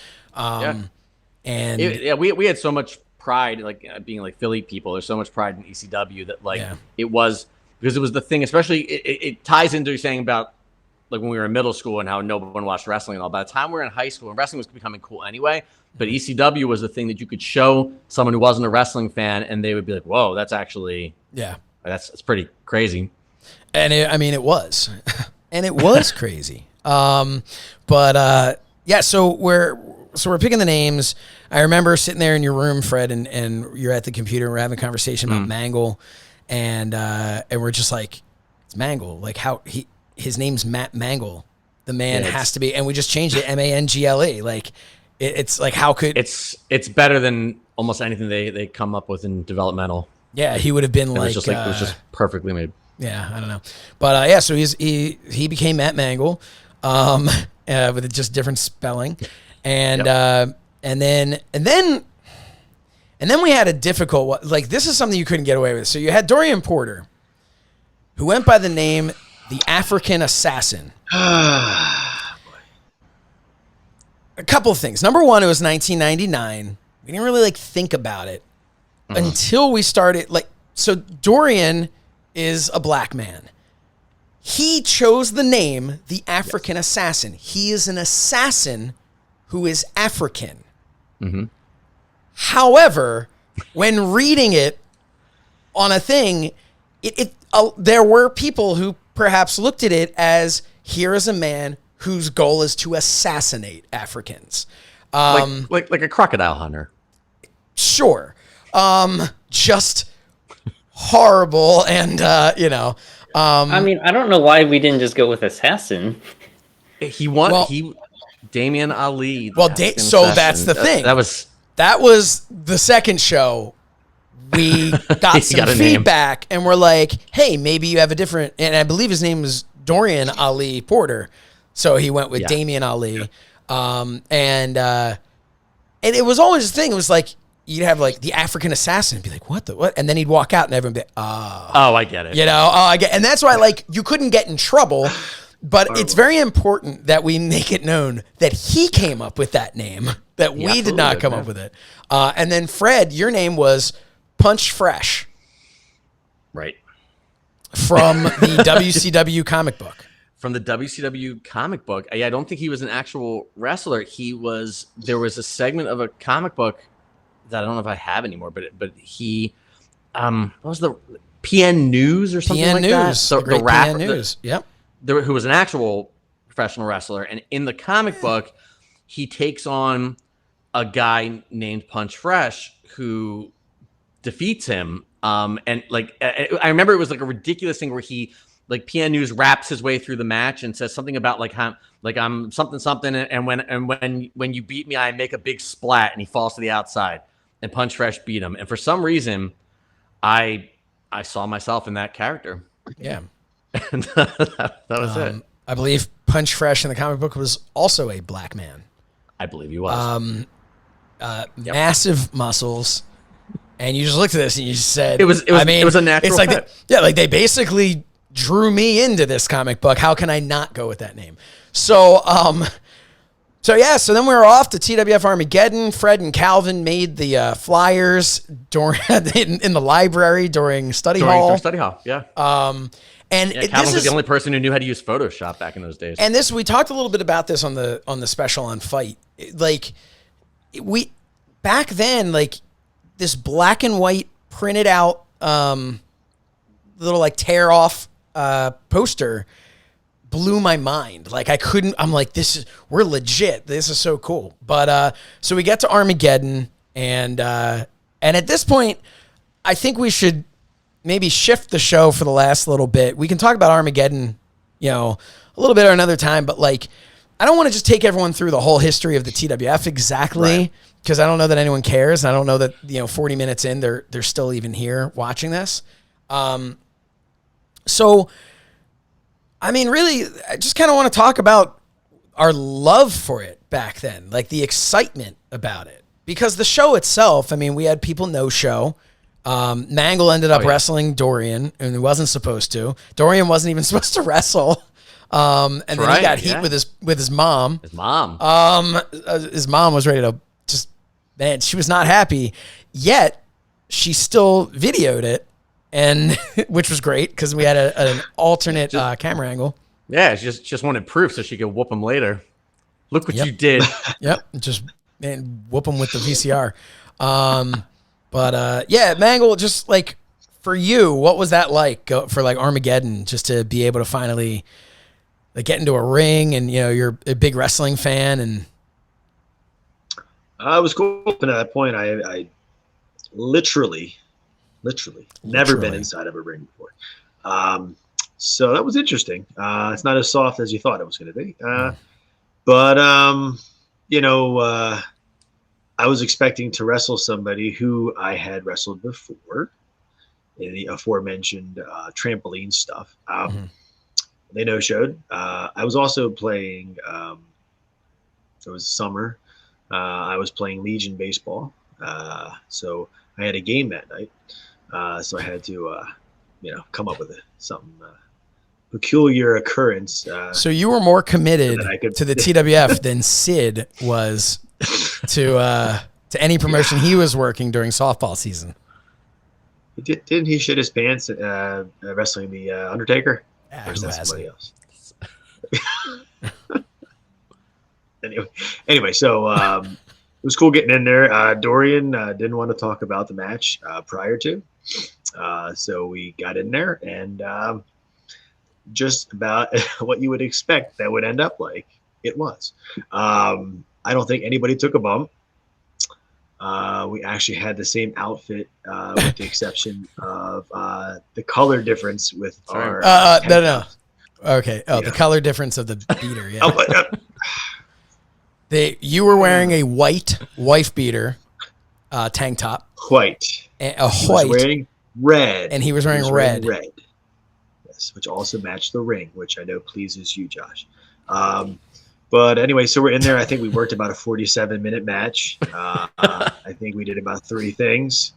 And, we had so much pride, being like Philly people. There's so much pride in ECW that it was, because it was the thing, especially it ties into what you're saying about like when we were in middle school and how no one watched wrestling and all. By the time we were in high school, and wrestling was becoming cool anyway, but ECW was the thing that you could show someone who wasn't a wrestling fan and they would be like, whoa, that's actually, that's pretty crazy. And it was, and it was crazy. So we're picking the names. I remember sitting there in your room, Fred, and you're at the computer and we're having a conversation about Mangle, and we're just like, it's Mangle. Like his name's Matt Mangle. The man has to be, and we just changed it, Mangle. Like it's like, how could it's better than almost anything they come up with in development. Yeah, he would have been it was just perfectly made. Yeah, I don't know, but so he became Matt Mangle, with just different spelling, and then we had a difficult one. Like, this is something you couldn't get away with. So you had Dorian Porter, who went by the name the African Assassin. A couple of things. Number one, it was 1999. We didn't really think about it until we started. So Dorian is a black man. He chose the name the African Assassin. He is an assassin who is African. Mm-hmm. However, when reading it on a thing, there were people who perhaps looked at it as, here is a man whose goal is to assassinate Africans. Like a crocodile hunter. Sure. Just horrible. And, I don't know why we didn't just go with assassin. Damian Ali. So that's the thing. That was the second show. We got some feedback, and we're like, hey, maybe you have a different, and I believe his name was Dorian Ali Porter. So he went with Damian Ali. And it was always a thing. It was like, you'd have the African assassin and be like, what? And then he'd walk out and everyone would be, I get it. I get, and that's why you couldn't get in trouble, but it's very important that we make it known that he came up with that name, that we did not come up with it. And then Fred, your name was Punch Fresh. Right. From the WCW comic book. From the WCW comic book. I don't think he was an actual wrestler. There was a segment of a comic book that I don't know if I have anymore, but he, what was PN News or something PN like News, that. So the great rapper, PN News. Yep. who was an actual professional wrestler, and in the comic book, he takes on a guy named Punch Fresh who defeats him. And like I remember it was like a ridiculous thing where he like PN News raps his way through the match and says something about like how like I'm something something, and when you beat me, I make a big splat, and he falls to the outside, and Punch Fresh beat him. And for some reason, I saw myself in that character. Yeah. And that was it. I believe Punch Fresh in the comic book was also a black man. I believe he was. Massive muscles. And you just looked at this and you just said, it was a natural it's like fit. like they basically drew me into this comic book. How can I not go with that name? So then we were off to TWF Armageddon. Fred and Calvin made the flyers during in the library during study hall. During study hall, yeah. Calvin was the only person who knew how to use Photoshop back in those days. And we talked a little bit about this on the special on Fight. Like we back then, like this black and white printed out little like tear off poster blew my mind. Like I'm like, we're legit. This is so cool. But so we get to Armageddon, and at this point, I think we should maybe shift the show for the last little bit. We can talk about Armageddon, a little bit or another time, but like, I don't want to just take everyone through the whole history of the TWF exactly, because I don't know that anyone cares. And I don't know that, 40 minutes in, they're still even here watching this. So, I mean, really, I just kind of want to talk about our love for it back then, like the excitement about it. Because the show itself, I mean, we had people no show. Mangle ended up wrestling Dorian, and he wasn't supposed to. Dorian wasn't even supposed to wrestle. And then he got heat with his mom. His mom. His mom was ready to she was not happy. Yet she still videoed it, and which was great because we had an alternate camera angle. Yeah, she just wanted proof so she could whoop him later. Look what you did. Yep, just whoop him with the VCR. But Mangle, just like for you, what was that like for like Armageddon, just to be able to finally like get into a ring, and you're a big wrestling fan, and it was cool. Up to that point, I literally never been inside of a ring before. So that was interesting. It's not as soft as you thought it was going to be. But I was expecting to wrestle somebody who I had wrestled before in the aforementioned trampoline stuff. They no-showed. I was also playing, it was summer. I was playing Legion baseball. So I had a game that night. So I had to, come up with something peculiar occurrence. So you were more committed to the TWF than Sid was to any promotion he was working during softball season. Didn't he shit his pants wrestling the Undertaker? Yeah, or is that somebody else? Anyway, so it was cool getting in there. Dorian didn't want to talk about the match prior to, so we got in there, and just about what you would expect that would end up like it was. I don't think anybody took a bump. We actually had the same outfit, with the exception of the color difference with our. No. Okay. Oh, the color difference of the beater. Yeah. You were wearing a white wife beater tank top. White. A he white. was wearing red. And he was wearing red. Yes, which also matched the ring, which I know pleases you, Josh. But anyway, so we're in there. I think we worked about a 47-minute match. I think we did about 3 things,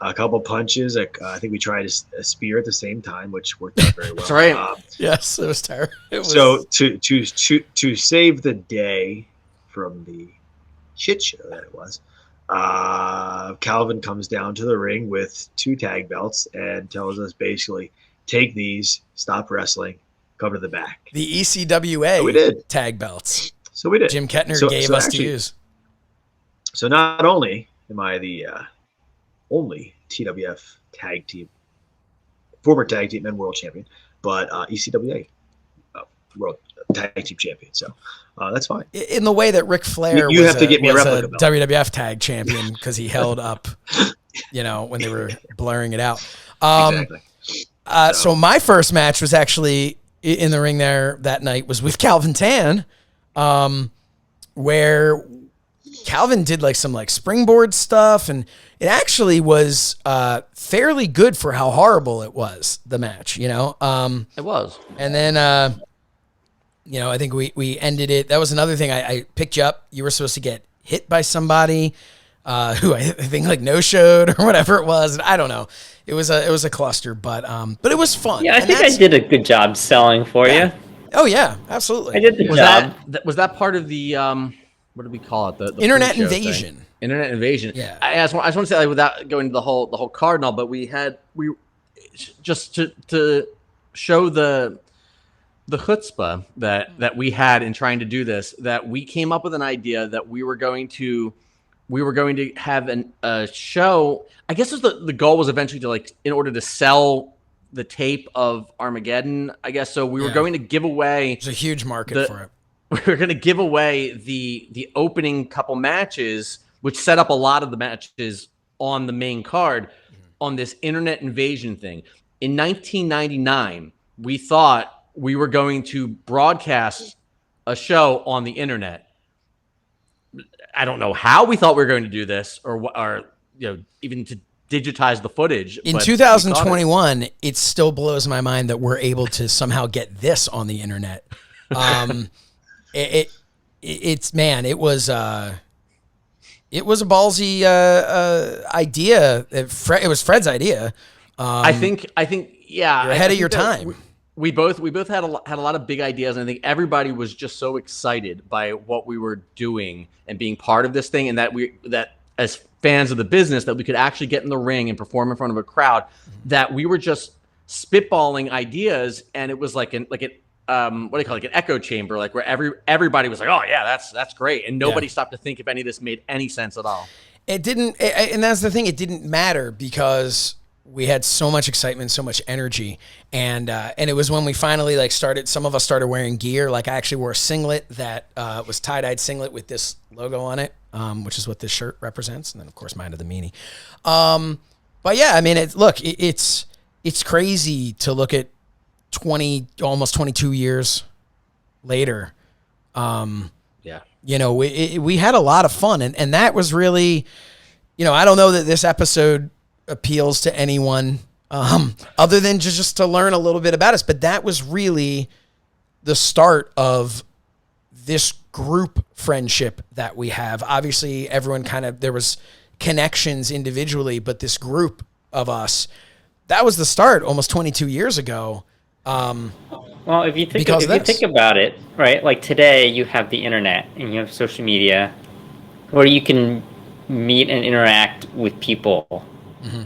a couple punches. I think we tried a spear at the same time, which worked out very well. That's right. Yes, it was terrible. So to save the day from the shit show that it was, Calvin comes down to the ring with 2 tag belts and tells us basically, take these, stop wrestling, come to the back. The ECWA we did. tag belts. So we did. Jim Kettner gave us to use. So not only am I the only TWF tag team former tag team and world champion, but ECWA world tag team champion. So that's fine. In the way that Ric Flair You have to get me a was replica belt. WWF tag champion because he held up, when they were blurring it out. Exactly. So my first match was actually in the ring there that night was with Calvin Tan, where Calvin did like some springboard stuff, and it actually was fairly good for how horrible it was, the match, It was. And then I think we ended it. That was another thing. I picked you up. You were supposed to get hit by somebody who I think no-showed or whatever it was. I don't know. It was a cluster, but it was fun. Yeah, I think I did a good job selling for you. Oh yeah, absolutely. I did the job. Was that part of the what did we call it? The Internet pre-show invasion. thing? Internet invasion. Yeah. I just want to say, without going into the whole card and all, but we just to show the chutzpah that we had in trying to do this, that we came up with an idea that we were going to have a show. I guess the goal was eventually to in order to sell the tape of Armageddon, I guess. So we were going to give away. There's a huge market for it. We were going to give away the opening couple matches, which set up a lot of the matches on the main card on this internet invasion thing. In 1999, we thought we were going to broadcast a show on the internet. I don't know how we thought we were going to do this, or even to digitize the footage. In 2021, it still blows my mind that we're able to somehow get this on the internet. It was a ballsy idea. It was Fred's idea. I think yeah, you're ahead of your time. We both had a lot of big ideas, and I think everybody was just so excited by what we were doing and being part of this thing, and that as fans of the business, that we could actually get in the ring and perform in front of a crowd, that we were just spitballing ideas, and it was like an what do you call it, like an echo chamber, where everybody was like, oh yeah, that's great, and nobody stopped to think if any of this made any sense at all. It didn't, and that's the thing. It didn't matter because we had so much excitement, so much energy, and it was when we finally started. Some of us started wearing gear. I actually wore a singlet that was tie-dyed singlet with this logo on it, which is what this shirt represents, and then of course mine had the meanie. But yeah, I mean, it's crazy to look at almost 22 years later. We had a lot of fun, and that was really, I don't know that this episode appeals to anyone other than just to learn a little bit about us, but that was really the start of this group friendship that we have. Obviously everyone there was connections individually, but this group of us, that was the start almost 22 years ago. Well, if you think about it, right? Like today you have the internet and you have social media where you can meet and interact with people,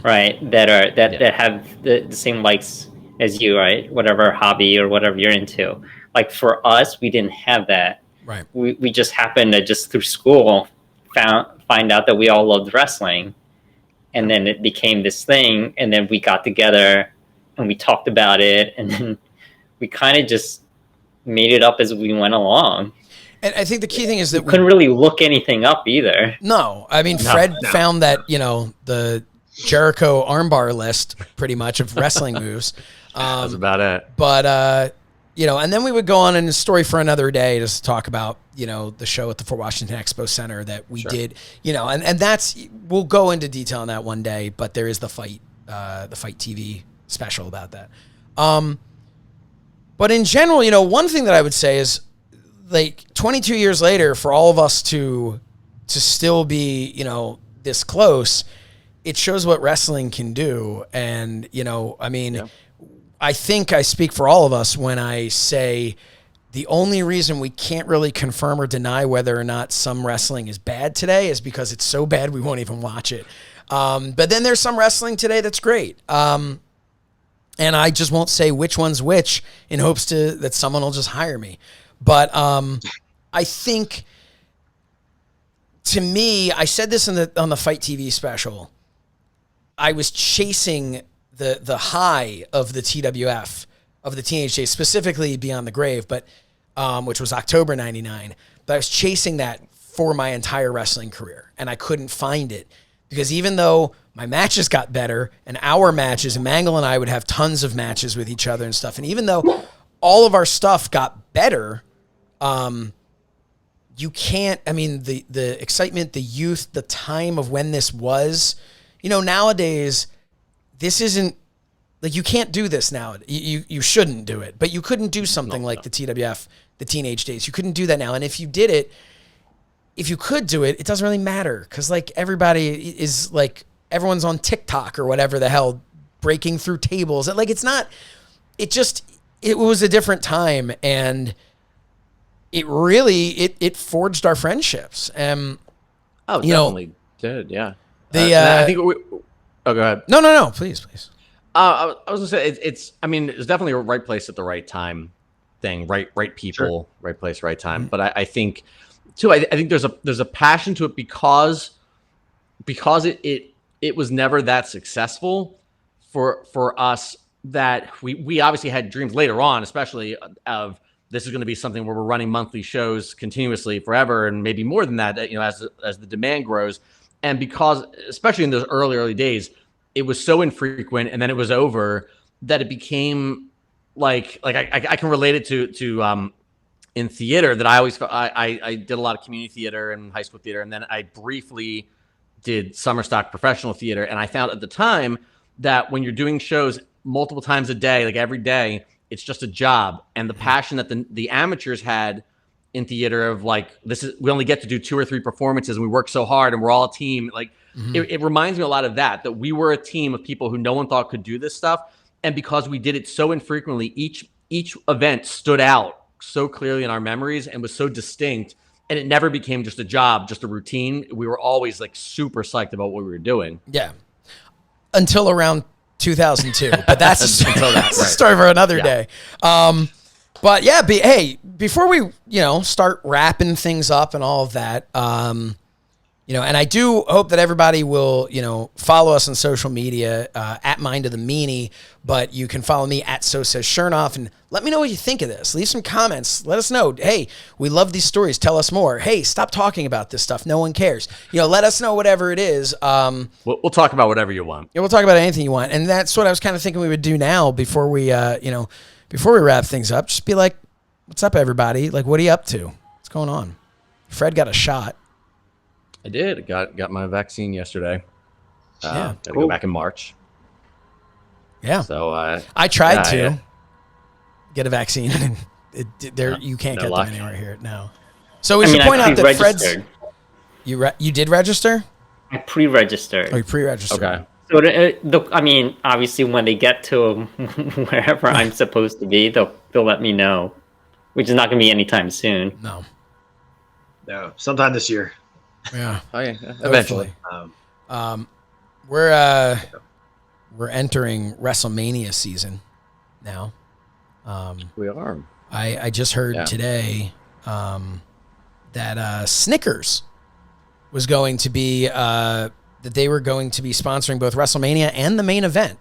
right? That have the same likes as you, right? Whatever hobby or whatever you're into. Like for us, we didn't have that. Right. We just happened to just through school find out that we all loved wrestling, and then it became this thing, and then we got together and we talked about it, and then we kind of just made it up as we went along. And I think the key thing is that we couldn't really look anything up either. No, I mean, Fred found that, the Jericho armbar list pretty much of wrestling moves. That was about it. But, and then we would go on in a story for another day just to talk about, the show at the Fort Washington Expo Center that we did, and that's, we'll go into detail on that one day, but there is the Fight TV special about that. But in general, one thing that I would say is 22 years later, for all of us to still be, this close, it shows what wrestling can do. And, I think I speak for all of us when I say the only reason we can't really confirm or deny whether or not some wrestling is bad today is because it's so bad we won't even watch it. But then there's some wrestling today that's great. And I just won't say which one's which in hopes that someone will just hire me. But I think, to me, I said this on the Fight TV special, I was chasing the high of the TWF of the Teenage Days, specifically Beyond the Grave, but which was October '99. But I was chasing that for my entire wrestling career, and I couldn't find it because even though my matches got better and our matches, and Mangle and I would have tons of matches with each other and stuff, and even though all of our stuff got better, you can't, I mean, the excitement, the youth, the time of when this was, nowadays, this isn't, like, you can't do this now. You shouldn't do it, but you couldn't do something like the TWF, the Teenage Days. You couldn't do that now. And if you did it, if you could do it, it doesn't really matter. Cause like everybody is like, everyone's on TikTok or whatever the hell, breaking through tables. Like, it's not, it was a different time. And it really, it forged our friendships. Oh, definitely did. Yeah. I think go ahead. No, please. I was gonna say it's definitely a right place at the right time thing, right people, sure. Right place, right time. Mm-hmm. But I think too, I think there's a passion to it because it was never that successful for us, that we obviously had dreams later on, especially of this is going to be something where we're running monthly shows continuously forever, and maybe more than that, as the demand grows. And because, especially in those early days, it was so infrequent, and then it was over, that it became like I can relate it to in theater, that I did a lot of community theater and high school theater, and then I briefly did summer stock professional theater, and I found at the time that when you're doing shows multiple times a day, like every day, it's just a job. And the passion that the amateurs had in theater of like, we only get to do 2 or 3 performances, and we work so hard, and we're all a team. Like, it reminds me a lot of that we were a team of people who no one thought could do this stuff. And because we did it so infrequently, each event stood out so clearly in our memories and was so distinct, and it never became just a job, just a routine. We were always like super psyched about what we were doing. Yeah. Until around 2002, but that's a story for another day. But yeah, hey, before we, start wrapping things up and all of that, and I do hope that everybody will, follow us on social media, at Mind of the Meanie, but you can follow me at So Says Shernoff, and let me know what you think of this. Leave some comments. Let us know. Hey, we love these stories. Tell us more. Hey, stop talking about this stuff. No one cares. Let us know whatever it is. We'll talk about whatever you want. Yeah, we'll talk about anything you want. And that's what I was kind of thinking we would do now before we, before we wrap things up. Just be like, what's up, everybody? Like, what are you up to? What's going on? Fred got a shot. I did. Got my vaccine yesterday. Yeah. Got to go back in March. Yeah. So I tried to get a vaccine. You can't get them anywhere here. No. So we should point out that Fred's. You did register? I pre-registered. Oh, you pre-registered. Okay. So obviously, when they get to wherever I'm supposed to be, they'll let me know, which is not going to be anytime soon. No. Sometime this year. Yeah. Oh yeah. Eventually. We're entering WrestleMania season now. We are. I just heard today that Snickers was going to be that they were going to be sponsoring both WrestleMania and the main event.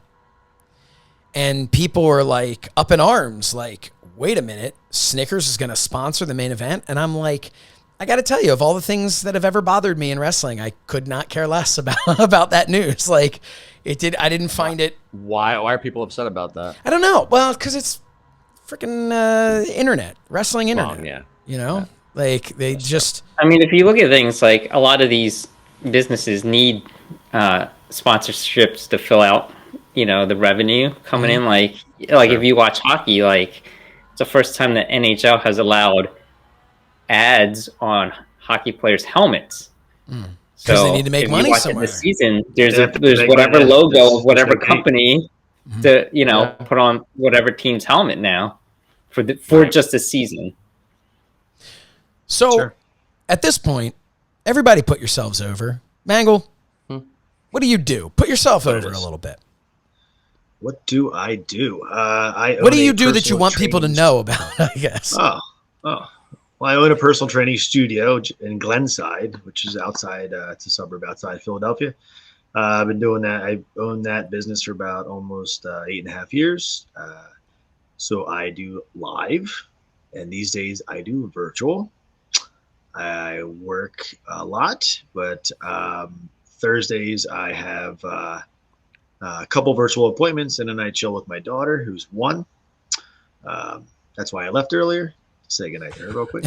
And people were like up in arms, like, wait a minute, Snickers is going to sponsor the main event? And I'm like, I got to tell you, of all the things that have ever bothered me in wrestling, I could not care less about that news. Like, I didn't find it. Why are people upset about that? I don't know. Well, because it's freaking internet, wrestling internet. Like they just. I mean, if you look at things like a lot of these businesses need sponsorships to fill out, the revenue coming in. Like if you watch hockey, like it's the first time that NHL has allowed ads on hockey players' helmets. So they need to make money somewhere. This season, there's whatever logo of whatever company to put on whatever team's helmet now for just a season. So at this point, everybody put yourselves over. Mangle, what do? Put yourself over a little bit. What do I do? What do you do that you want people to know about, I guess? Oh. Well, I own a personal training studio in Glenside, which is outside, it's a suburb outside Philadelphia. I've been doing that. I've owned that business for about almost 8.5 years. So I do live, and these days I do virtual. I work a lot, but Thursdays I have a couple virtual appointments, and then I chill with my daughter, who's 1. That's why I left earlier. Say goodnight to her real quick.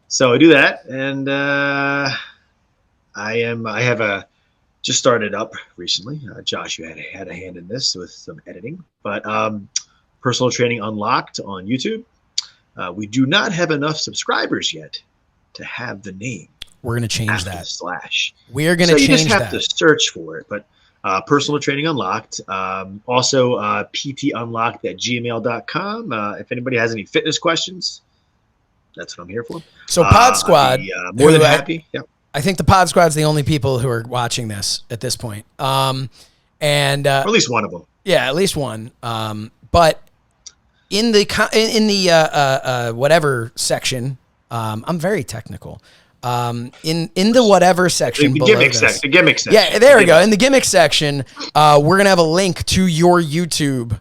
So I do that, and I have just started up recently. Josh, you had a hand in this with some editing, but Personal Training Unlocked on YouTube. We do not have enough subscribers yet to have the name. We're going to change after that. the slash. We are going to change that. You just have to search for it. But Personal Training Unlocked. Also, ptunlocked@gmail.com. If anybody has any fitness questions, that's what I'm here for. So Pod Squad, more than happy. Yeah. I think the Pod Squad's the only people who are watching this at this point. Or at least one of them. Yeah, at least one. But in the whatever section, I'm very technical. In the whatever section the below gimmick this, section. The gimmick section. Yeah, there we go. In the gimmick section, we're gonna have a link to your YouTube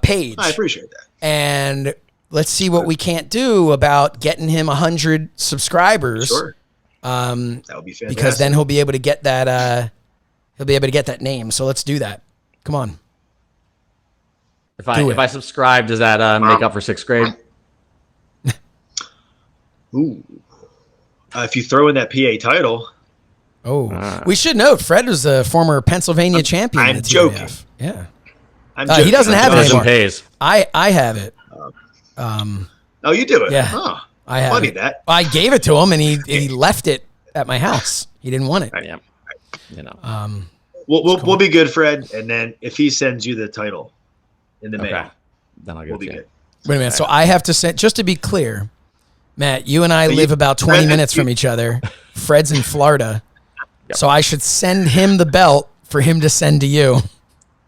page. I appreciate that. And let's see what we can't do about getting him 100 subscribers. Sure. That would be fantastic. Because then he'll be able to get that. He'll be able to get that name. So let's do that. Come on. If I subscribe, does that make up for 6th grade? Ooh. If you throw in that PA title. Oh, we should note Fred was a former Pennsylvania champion. I'm joking. Yeah. He doesn't have it anymore. Pays. I have it. Oh, you do it? Yeah. Oh, I have funny it. that. I gave it to him, and he left it at my house. He didn't want it. Yeah. You know. We'll be good, Fred. And then if he sends you the title in the mail, then I'll we'll be good. Wait a minute. So I have to send, just to be clear, Matt, you and I live about 20 minutes from each other. Fred's in Florida. Yep. So I should send him the belt for him to send to you.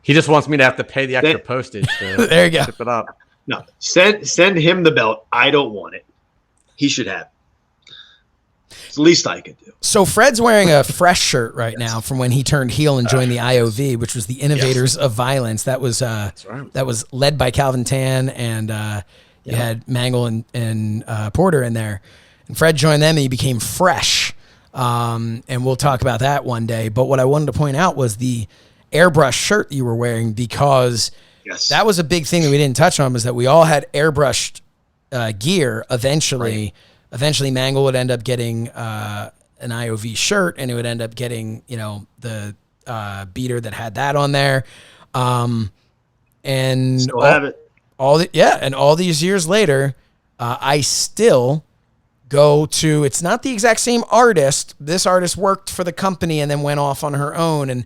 He just wants me to have to pay the extra postage to there you go. ship it up. No, send him the belt. I don't want it. He should have it. It's the least I could do. So Fred's wearing a fresh shirt right now from when he turned heel and joined the IOV, which was the Innovators of Violence. That was that was led by Calvin Tan, and you had Mangle and Porter in there. And Fred joined them, and he became fresh. And we'll talk about that one day. But what I wanted to point out was the airbrush shirt you were wearing, because that was a big thing that we didn't touch on, was that we all had airbrushed gear eventually. Right. Eventually, Mangle would end up getting an IOV shirt, and it would end up getting, the beater that had that on there. And still have it. And all these years later, I still go to. It's not the exact same artist. This artist worked for the company and then went off on her own,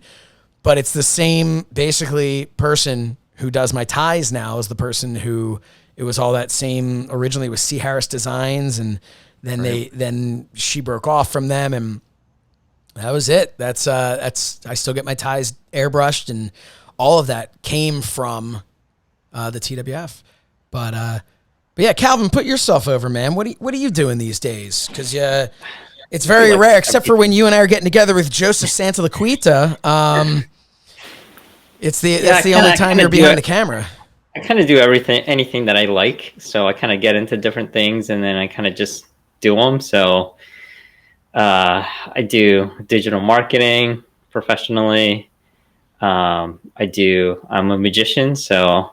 but it's the same basically person who does my ties now as the person who. It was all that same. Originally, it was C. Harris Designs, and then then she broke off from them, and that was it. That's I still get my ties airbrushed, and all of that came from the TWF. But yeah, Calvin, put yourself over, man. What are you doing these days? Because it's very rare, except for when you and I are getting together with Joseph Santalaquita. It's the only time you're behind the camera. I kind of do anything that I like. So I kind of get into different things, and then I kind of just do them. So I do digital marketing professionally. I'm a magician, so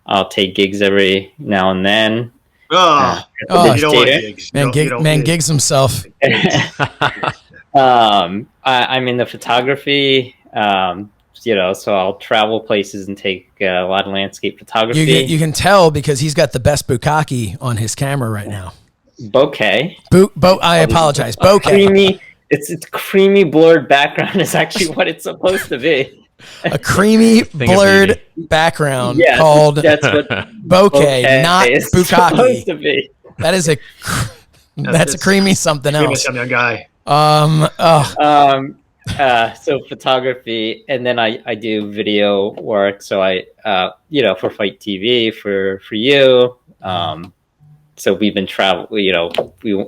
I'll take gigs every now and then. You don't want gigs. Man gigs himself. I'm into photography. So I'll travel places and take a lot of landscape photography. You can tell because he's got the best bukkake on his camera right now. Bokeh. I apologize. Bokeh. It's creamy blurred background is actually what it's supposed to be. A creamy blurred background called that's what bokeh, not bukkake. Supposed to be. That is that's a creamy something else. Guy. So photography, and then I do video work. So I, for Fight TV for you, So we've been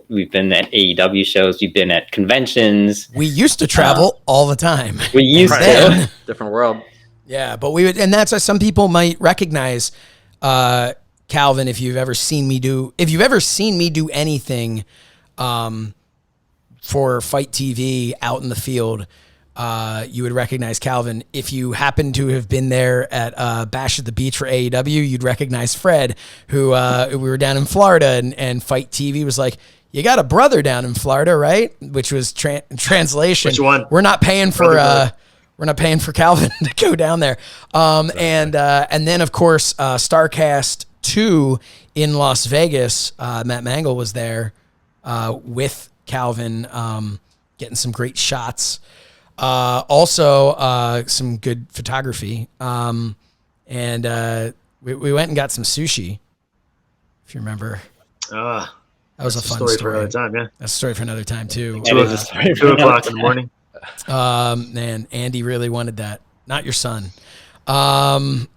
we've been at AEW shows, we've been at conventions. We used to travel all the time. We used to. Different world. Yeah, but we would, and that's some people might recognize Calvin if you've ever seen me do anything for Fight TV out in the field. You would recognize Calvin. If you happen to have been there at Bash at the Beach for AEW, you'd recognize Fred, who we were down in Florida, and Fight TV was like, "You got a brother down in Florida, right?" Which was translation. Which one? We're not paying for Calvin to go down there. And then of course Starcast 2 in Las Vegas. Matt Mangle was there with Calvin, getting some great shots. Also, some good photography. And we went and got some sushi, if you remember. That was a fun story. For another time, yeah. That's a story for another time, too. 2 o'clock in the morning. Man, Andy really wanted that. Not your son. No,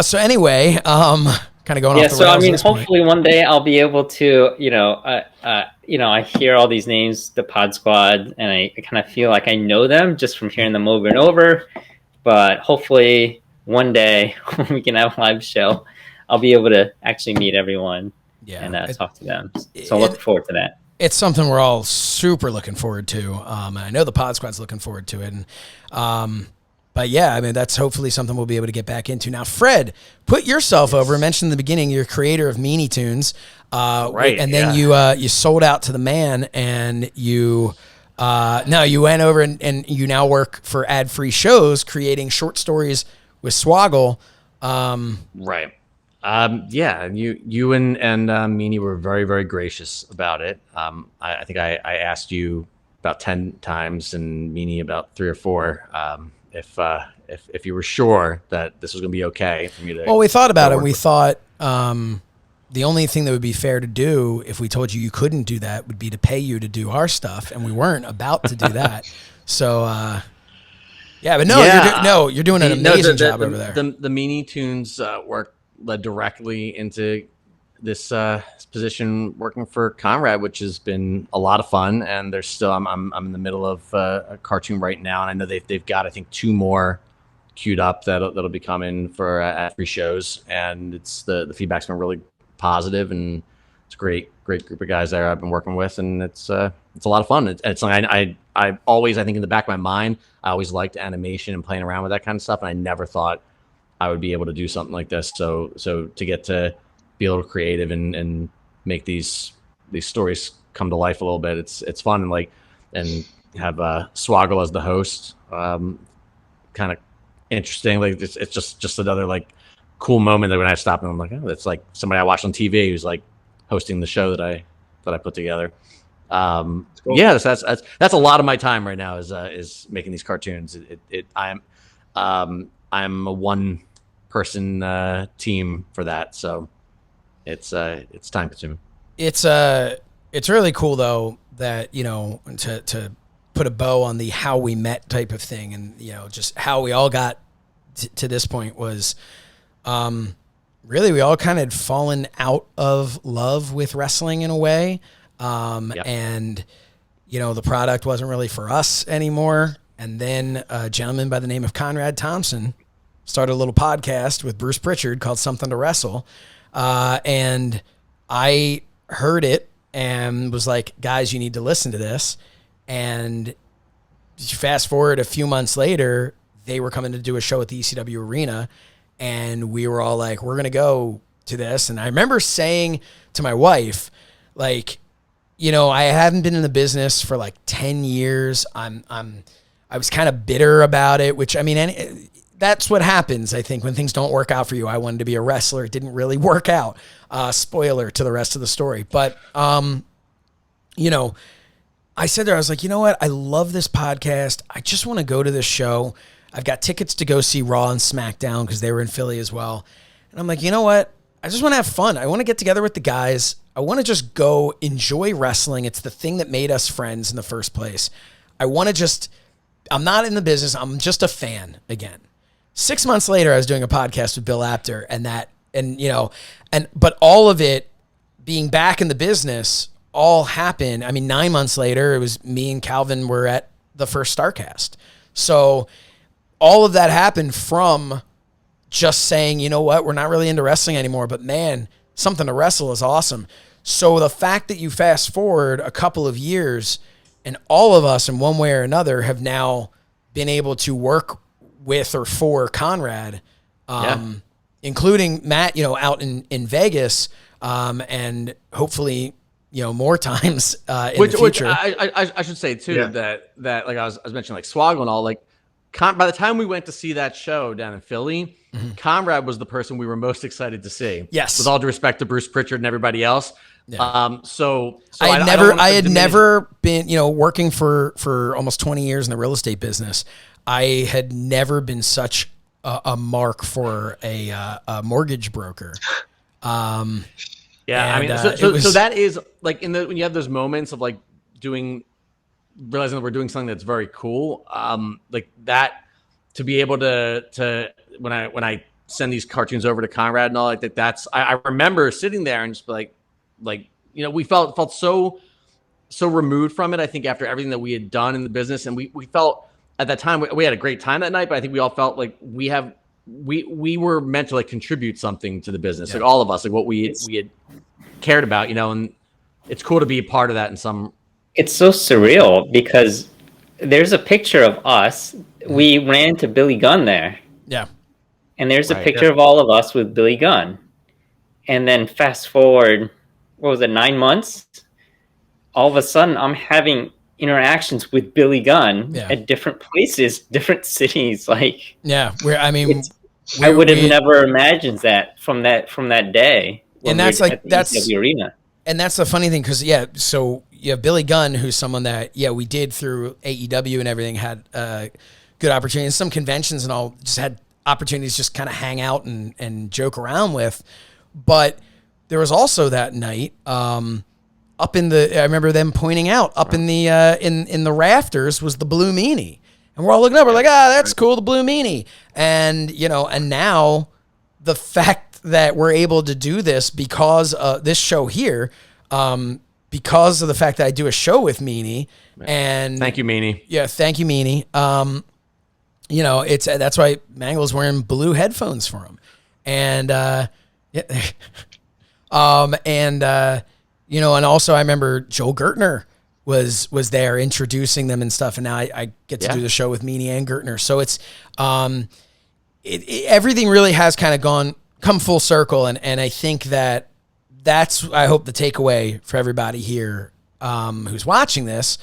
so anyway, kind of going off the so I rails mean, at this point. hopefully one day I'll be able to, I hear all these names, the Pod Squad, and I kind of feel like I know them just from hearing them over and over. But hopefully one day when we can have a live show, I'll be able to actually meet everyone and talk to them. So I look forward to that. It's something we're all super looking forward to. And I know the Pod Squad's looking forward to it. And, but yeah, I mean, that's hopefully something we'll be able to get back into. Now, Fred, put yourself over. I mentioned in the beginning, you're creator of Meanie Tunes. Right. And then you sold out to the man, and you went over and you now work for ad-free shows, creating short stories with Swoggle. Right. Yeah, you and Meanie were very, very gracious about it. I think I asked you about 10 times and Meanie about 3 or 4. If you were sure that this was going to be okay for me to. Well, we thought about it. We thought the only thing that would be fair to do if we told you couldn't do that would be to pay you to do our stuff, and we weren't about to do that. So, yeah, but you're doing an amazing job over there. The Meanie Tunes work led directly into this position working for Conrad, which has been a lot of fun. And there's still I'm in the middle of a cartoon right now, and I know they've got I think 2 more queued up that'll be coming for ad-free shows, and it's the feedback's been really positive, and it's a great group of guys there I've been working with, and it's a lot of fun. It's like I always, I think in the back of my mind, I always liked animation and playing around with that kind of stuff, and I never thought I would be able to do something like this. So to get to be a little creative and make these stories come to life a little bit, it's fun, and have Swoggle as the host, kind of interesting. Like it's just another cool moment that when I stop and I'm like, oh, that's like somebody I watched on TV who's like hosting the show that I put together. Cool. Yeah, that's a lot of my time right now is making these cartoons. I'm a one person team for that, so it's time consuming. It's really cool though that to put a bow on the how we met type of thing, and just how we all got to this point was really we all kind of had fallen out of love with wrestling in a way, and the product wasn't really for us anymore. And then a gentleman by the name of Conrad Thompson started a little podcast with Bruce Pritchard called Something to Wrestle. And I heard it and was like, guys, you need to listen to this. And fast forward a few months later, they were coming to do a show at the ECW Arena, and we were all like, we're going to go to this. And I remember saying to my wife, I haven't been in the business for 10 years. I was kind of bitter about it, which, I mean, that's what happens, I think, when things don't work out for you. I wanted to be a wrestler. It didn't really work out. Spoiler to the rest of the story. But, I said there, I was like, you know what? I love this podcast. I just want to go to this show. I've got tickets to go see Raw and SmackDown because they were in Philly as well. And I'm like, you know what? I just want to have fun. I want to get together with the guys. I want to just go enjoy wrestling. It's the thing that made us friends in the first place. I'm not in the business. I'm just a fan again. 6 months later, I was doing a podcast with Bill Apter, and that and but all of it being back in the business all happened. I mean, 9 months later, it was me and Calvin were at the first StarCast. So all of that happened from just saying, you know what, we're not really into wrestling anymore, but man, something to wrestle is awesome. So the fact that you fast forward a couple of years and all of us in one way or another have now been able to work with or for Conrad, including Matt, out in Vegas, and hopefully, more times in the future. Which I should say too, that like I was mentioning, like Swoggle and all, like by the time we went to see that show down in Philly, Conrad was the person we were most excited to see. Yes. With all due respect to Bruce Pritchard and everybody else. Yeah. So I had never been, working for almost 20 years in the real estate business. I had never been such a mark for a mortgage broker. Yeah, I mean, so that is like when you have those moments of like realizing that we're doing something that's very cool, like that, to be able to when I send these cartoons over to Conrad and all like that, that's I remember sitting there and just like we felt so removed from it. I think after everything that we had done in the business, and we felt at that time we had a great time that night, but I think we all felt like we were meant to like contribute something to the business, like all of us, like what we had cared about, and it's cool to be a part of that in some. It's so surreal because there's a picture of us. We ran into Billy Gunn there. Yeah. And there's a picture of all of us with Billy Gunn. And then fast forward, 9 months? All of a sudden, I'm having interactions with Billy Gunn at different places, different cities. Like, yeah, I would have never imagined that from that day. And that's like the arena. And that's the funny thing, because so you have Billy Gunn, who's someone that we did through AEW and everything, had good opportunities, some conventions and all, just had opportunities just kind of hang out and joke around with. But there was also that night up in I remember them pointing out up in the in the rafters was the blue meanie, and we're all looking up, we're like, that's cool, the blue meanie. And and now the fact that we're able to do this because this show here, because of the fact that I do a show with Meanie, and thank you, Meanie. Yeah, thank you, Meanie. That's why Mangle's wearing blue headphones for him, and and also I remember Joel Gertner was there introducing them and stuff, and now I get to do the show with Meanie and Gertner, so it's everything really has kind of come full circle, and I think that's I hope the takeaway for everybody here who's watching this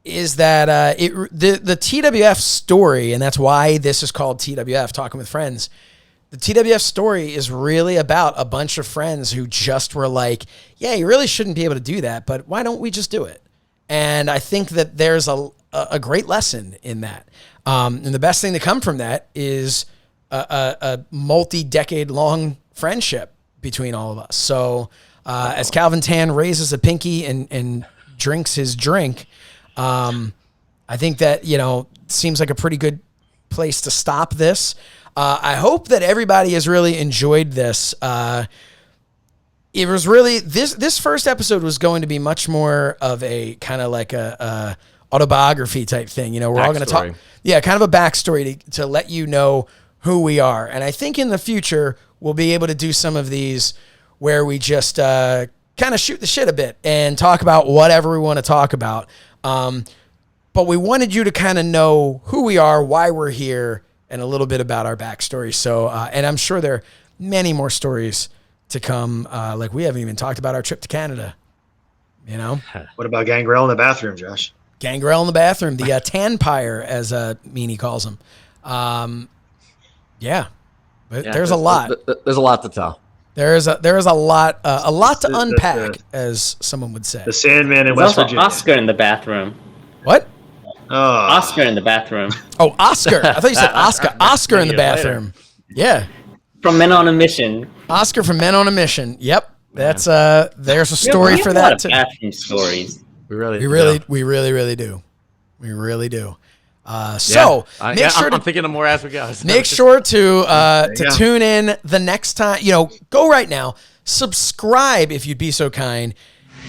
is that the TWF story, and that's why this is called TWF, Talking with Friends. The TWF story is really about a bunch of friends who just were like, yeah, you really shouldn't be able to do that, but why don't we just do it? And I think that there's a great lesson in that. And the best thing to come from that is a multi-decade long friendship between all of us. So as Calvin Tan raises a pinky and drinks his drink, I think that, seems like a pretty good place to stop this. I hope that everybody has really enjoyed this. It was really, this first episode was going to be much more of a kind of like a autobiography type thing. We're all going to talk. Yeah, kind of a backstory to let you know who we are. And I think in the future, we'll be able to do some of these where we just kind of shoot the shit a bit and talk about whatever we want to talk about. But we wanted you to kind of know who we are, why we're here, and a little bit about our backstory. So, and I'm sure there are many more stories to come. Like we haven't even talked about our trip to Canada, What about Gangrel in the bathroom, Josh? Gangrel in the bathroom, the Tanpire, as Meanie calls him. Yeah, but there's a lot. There's a lot to tell. There is a lot to unpack, as someone would say. The Sandman in There's West also Virginia. Oscar in the bathroom. What? Oscar in the bathroom. Oh, Oscar. I thought you said Oscar. Oscar in the bathroom. Yeah. From Men on a Mission. Oscar from Men on a Mission. Yep. That's there's a story for that too. Bathroom stories. We really do. We really do. So make sure I'm thinking of more as we go. So make sure to tune in the next time. Go right now. Subscribe if you'd be so kind.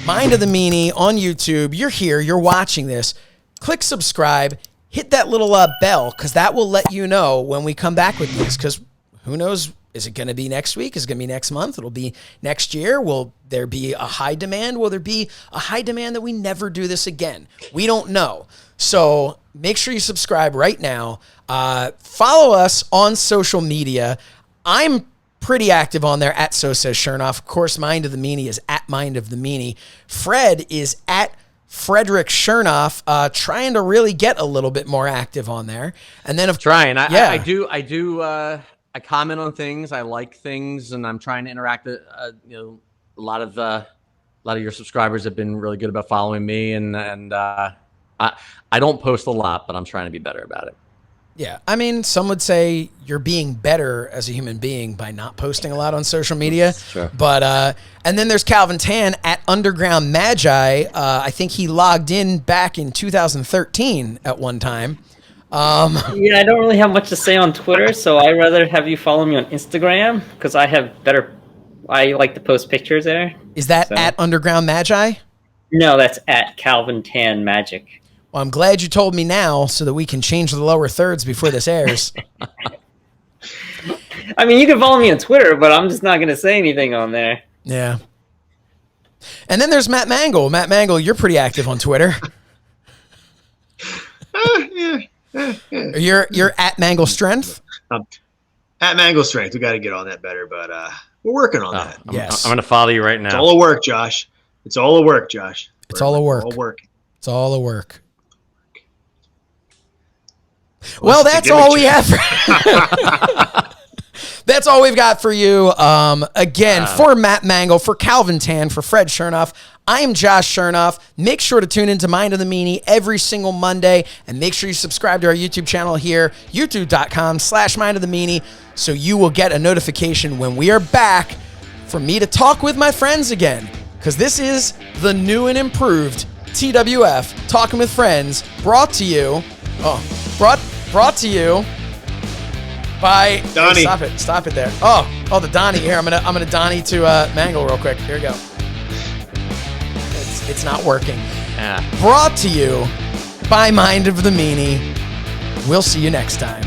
Mind of the Meanie on YouTube. You're here. You're watching this. Click subscribe. Hit that little bell because that will let you know when we come back with this. Because who knows? Is it going to be next week? Is it going to be next month? It'll be next year. Will there be a high demand? Will there be a high demand that we never do this again? We don't know. So make sure you subscribe right now. Follow us on social media. I'm pretty active on there at So Says Shernoff. Of course, Mind of the Meanie is at Mind of the Meanie. Fred is at Frederick Shernoff, trying to really get a little bit more active on there. And then I do. I comment on things. I like things, and I'm trying to interact. A lot of your subscribers have been really good about following me, and I don't post a lot, but I'm trying to be better about it. Yeah, I mean, some would say you're being better as a human being by not posting a lot on social media. Sure. But and then there's Calvin Tan at Underground Magi. I think he logged in back in 2013 at one time. Yeah, I don't really have much to say on Twitter, so I'd rather have you follow me on Instagram because I like to post pictures there. Is that at Underground Magi? No, that's at Calvin Tan Magic. Well, I'm glad you told me now so that we can change the lower thirds before this airs. I mean, you can follow me on Twitter, but I'm just not going to say anything on there. Yeah. And then there's Matt Mangle. Matt Mangle, you're pretty active on Twitter. You're at Mangle Strength? At Mangle Strength. We got to get on that better, but we're working on that. I'm going to follow you right now. It's all a work, Josh. It's all a work, Josh. It's all a work. All work. It's all a work. Well, that's all we have. That's all we've got for you. Again, for Matt Mangle, for Calvin Tan, for Fred Shernoff, I am Josh Shernoff. Make sure to tune into Mind of the Meanie every single Monday, and make sure you subscribe to our YouTube channel here, youtube.com/Mind of the Meanie, so you will get a notification when we are back for me to talk with my friends again, because this is the new and improved TWF, Talking with Friends, brought to you by Donnie. Hey, stop it there. Oh, the Donnie here. I'm gonna Donnie to Mangle real quick. Here we go. It's not working. Yeah. Brought to you by Mind of the Meanie. We'll see you next time.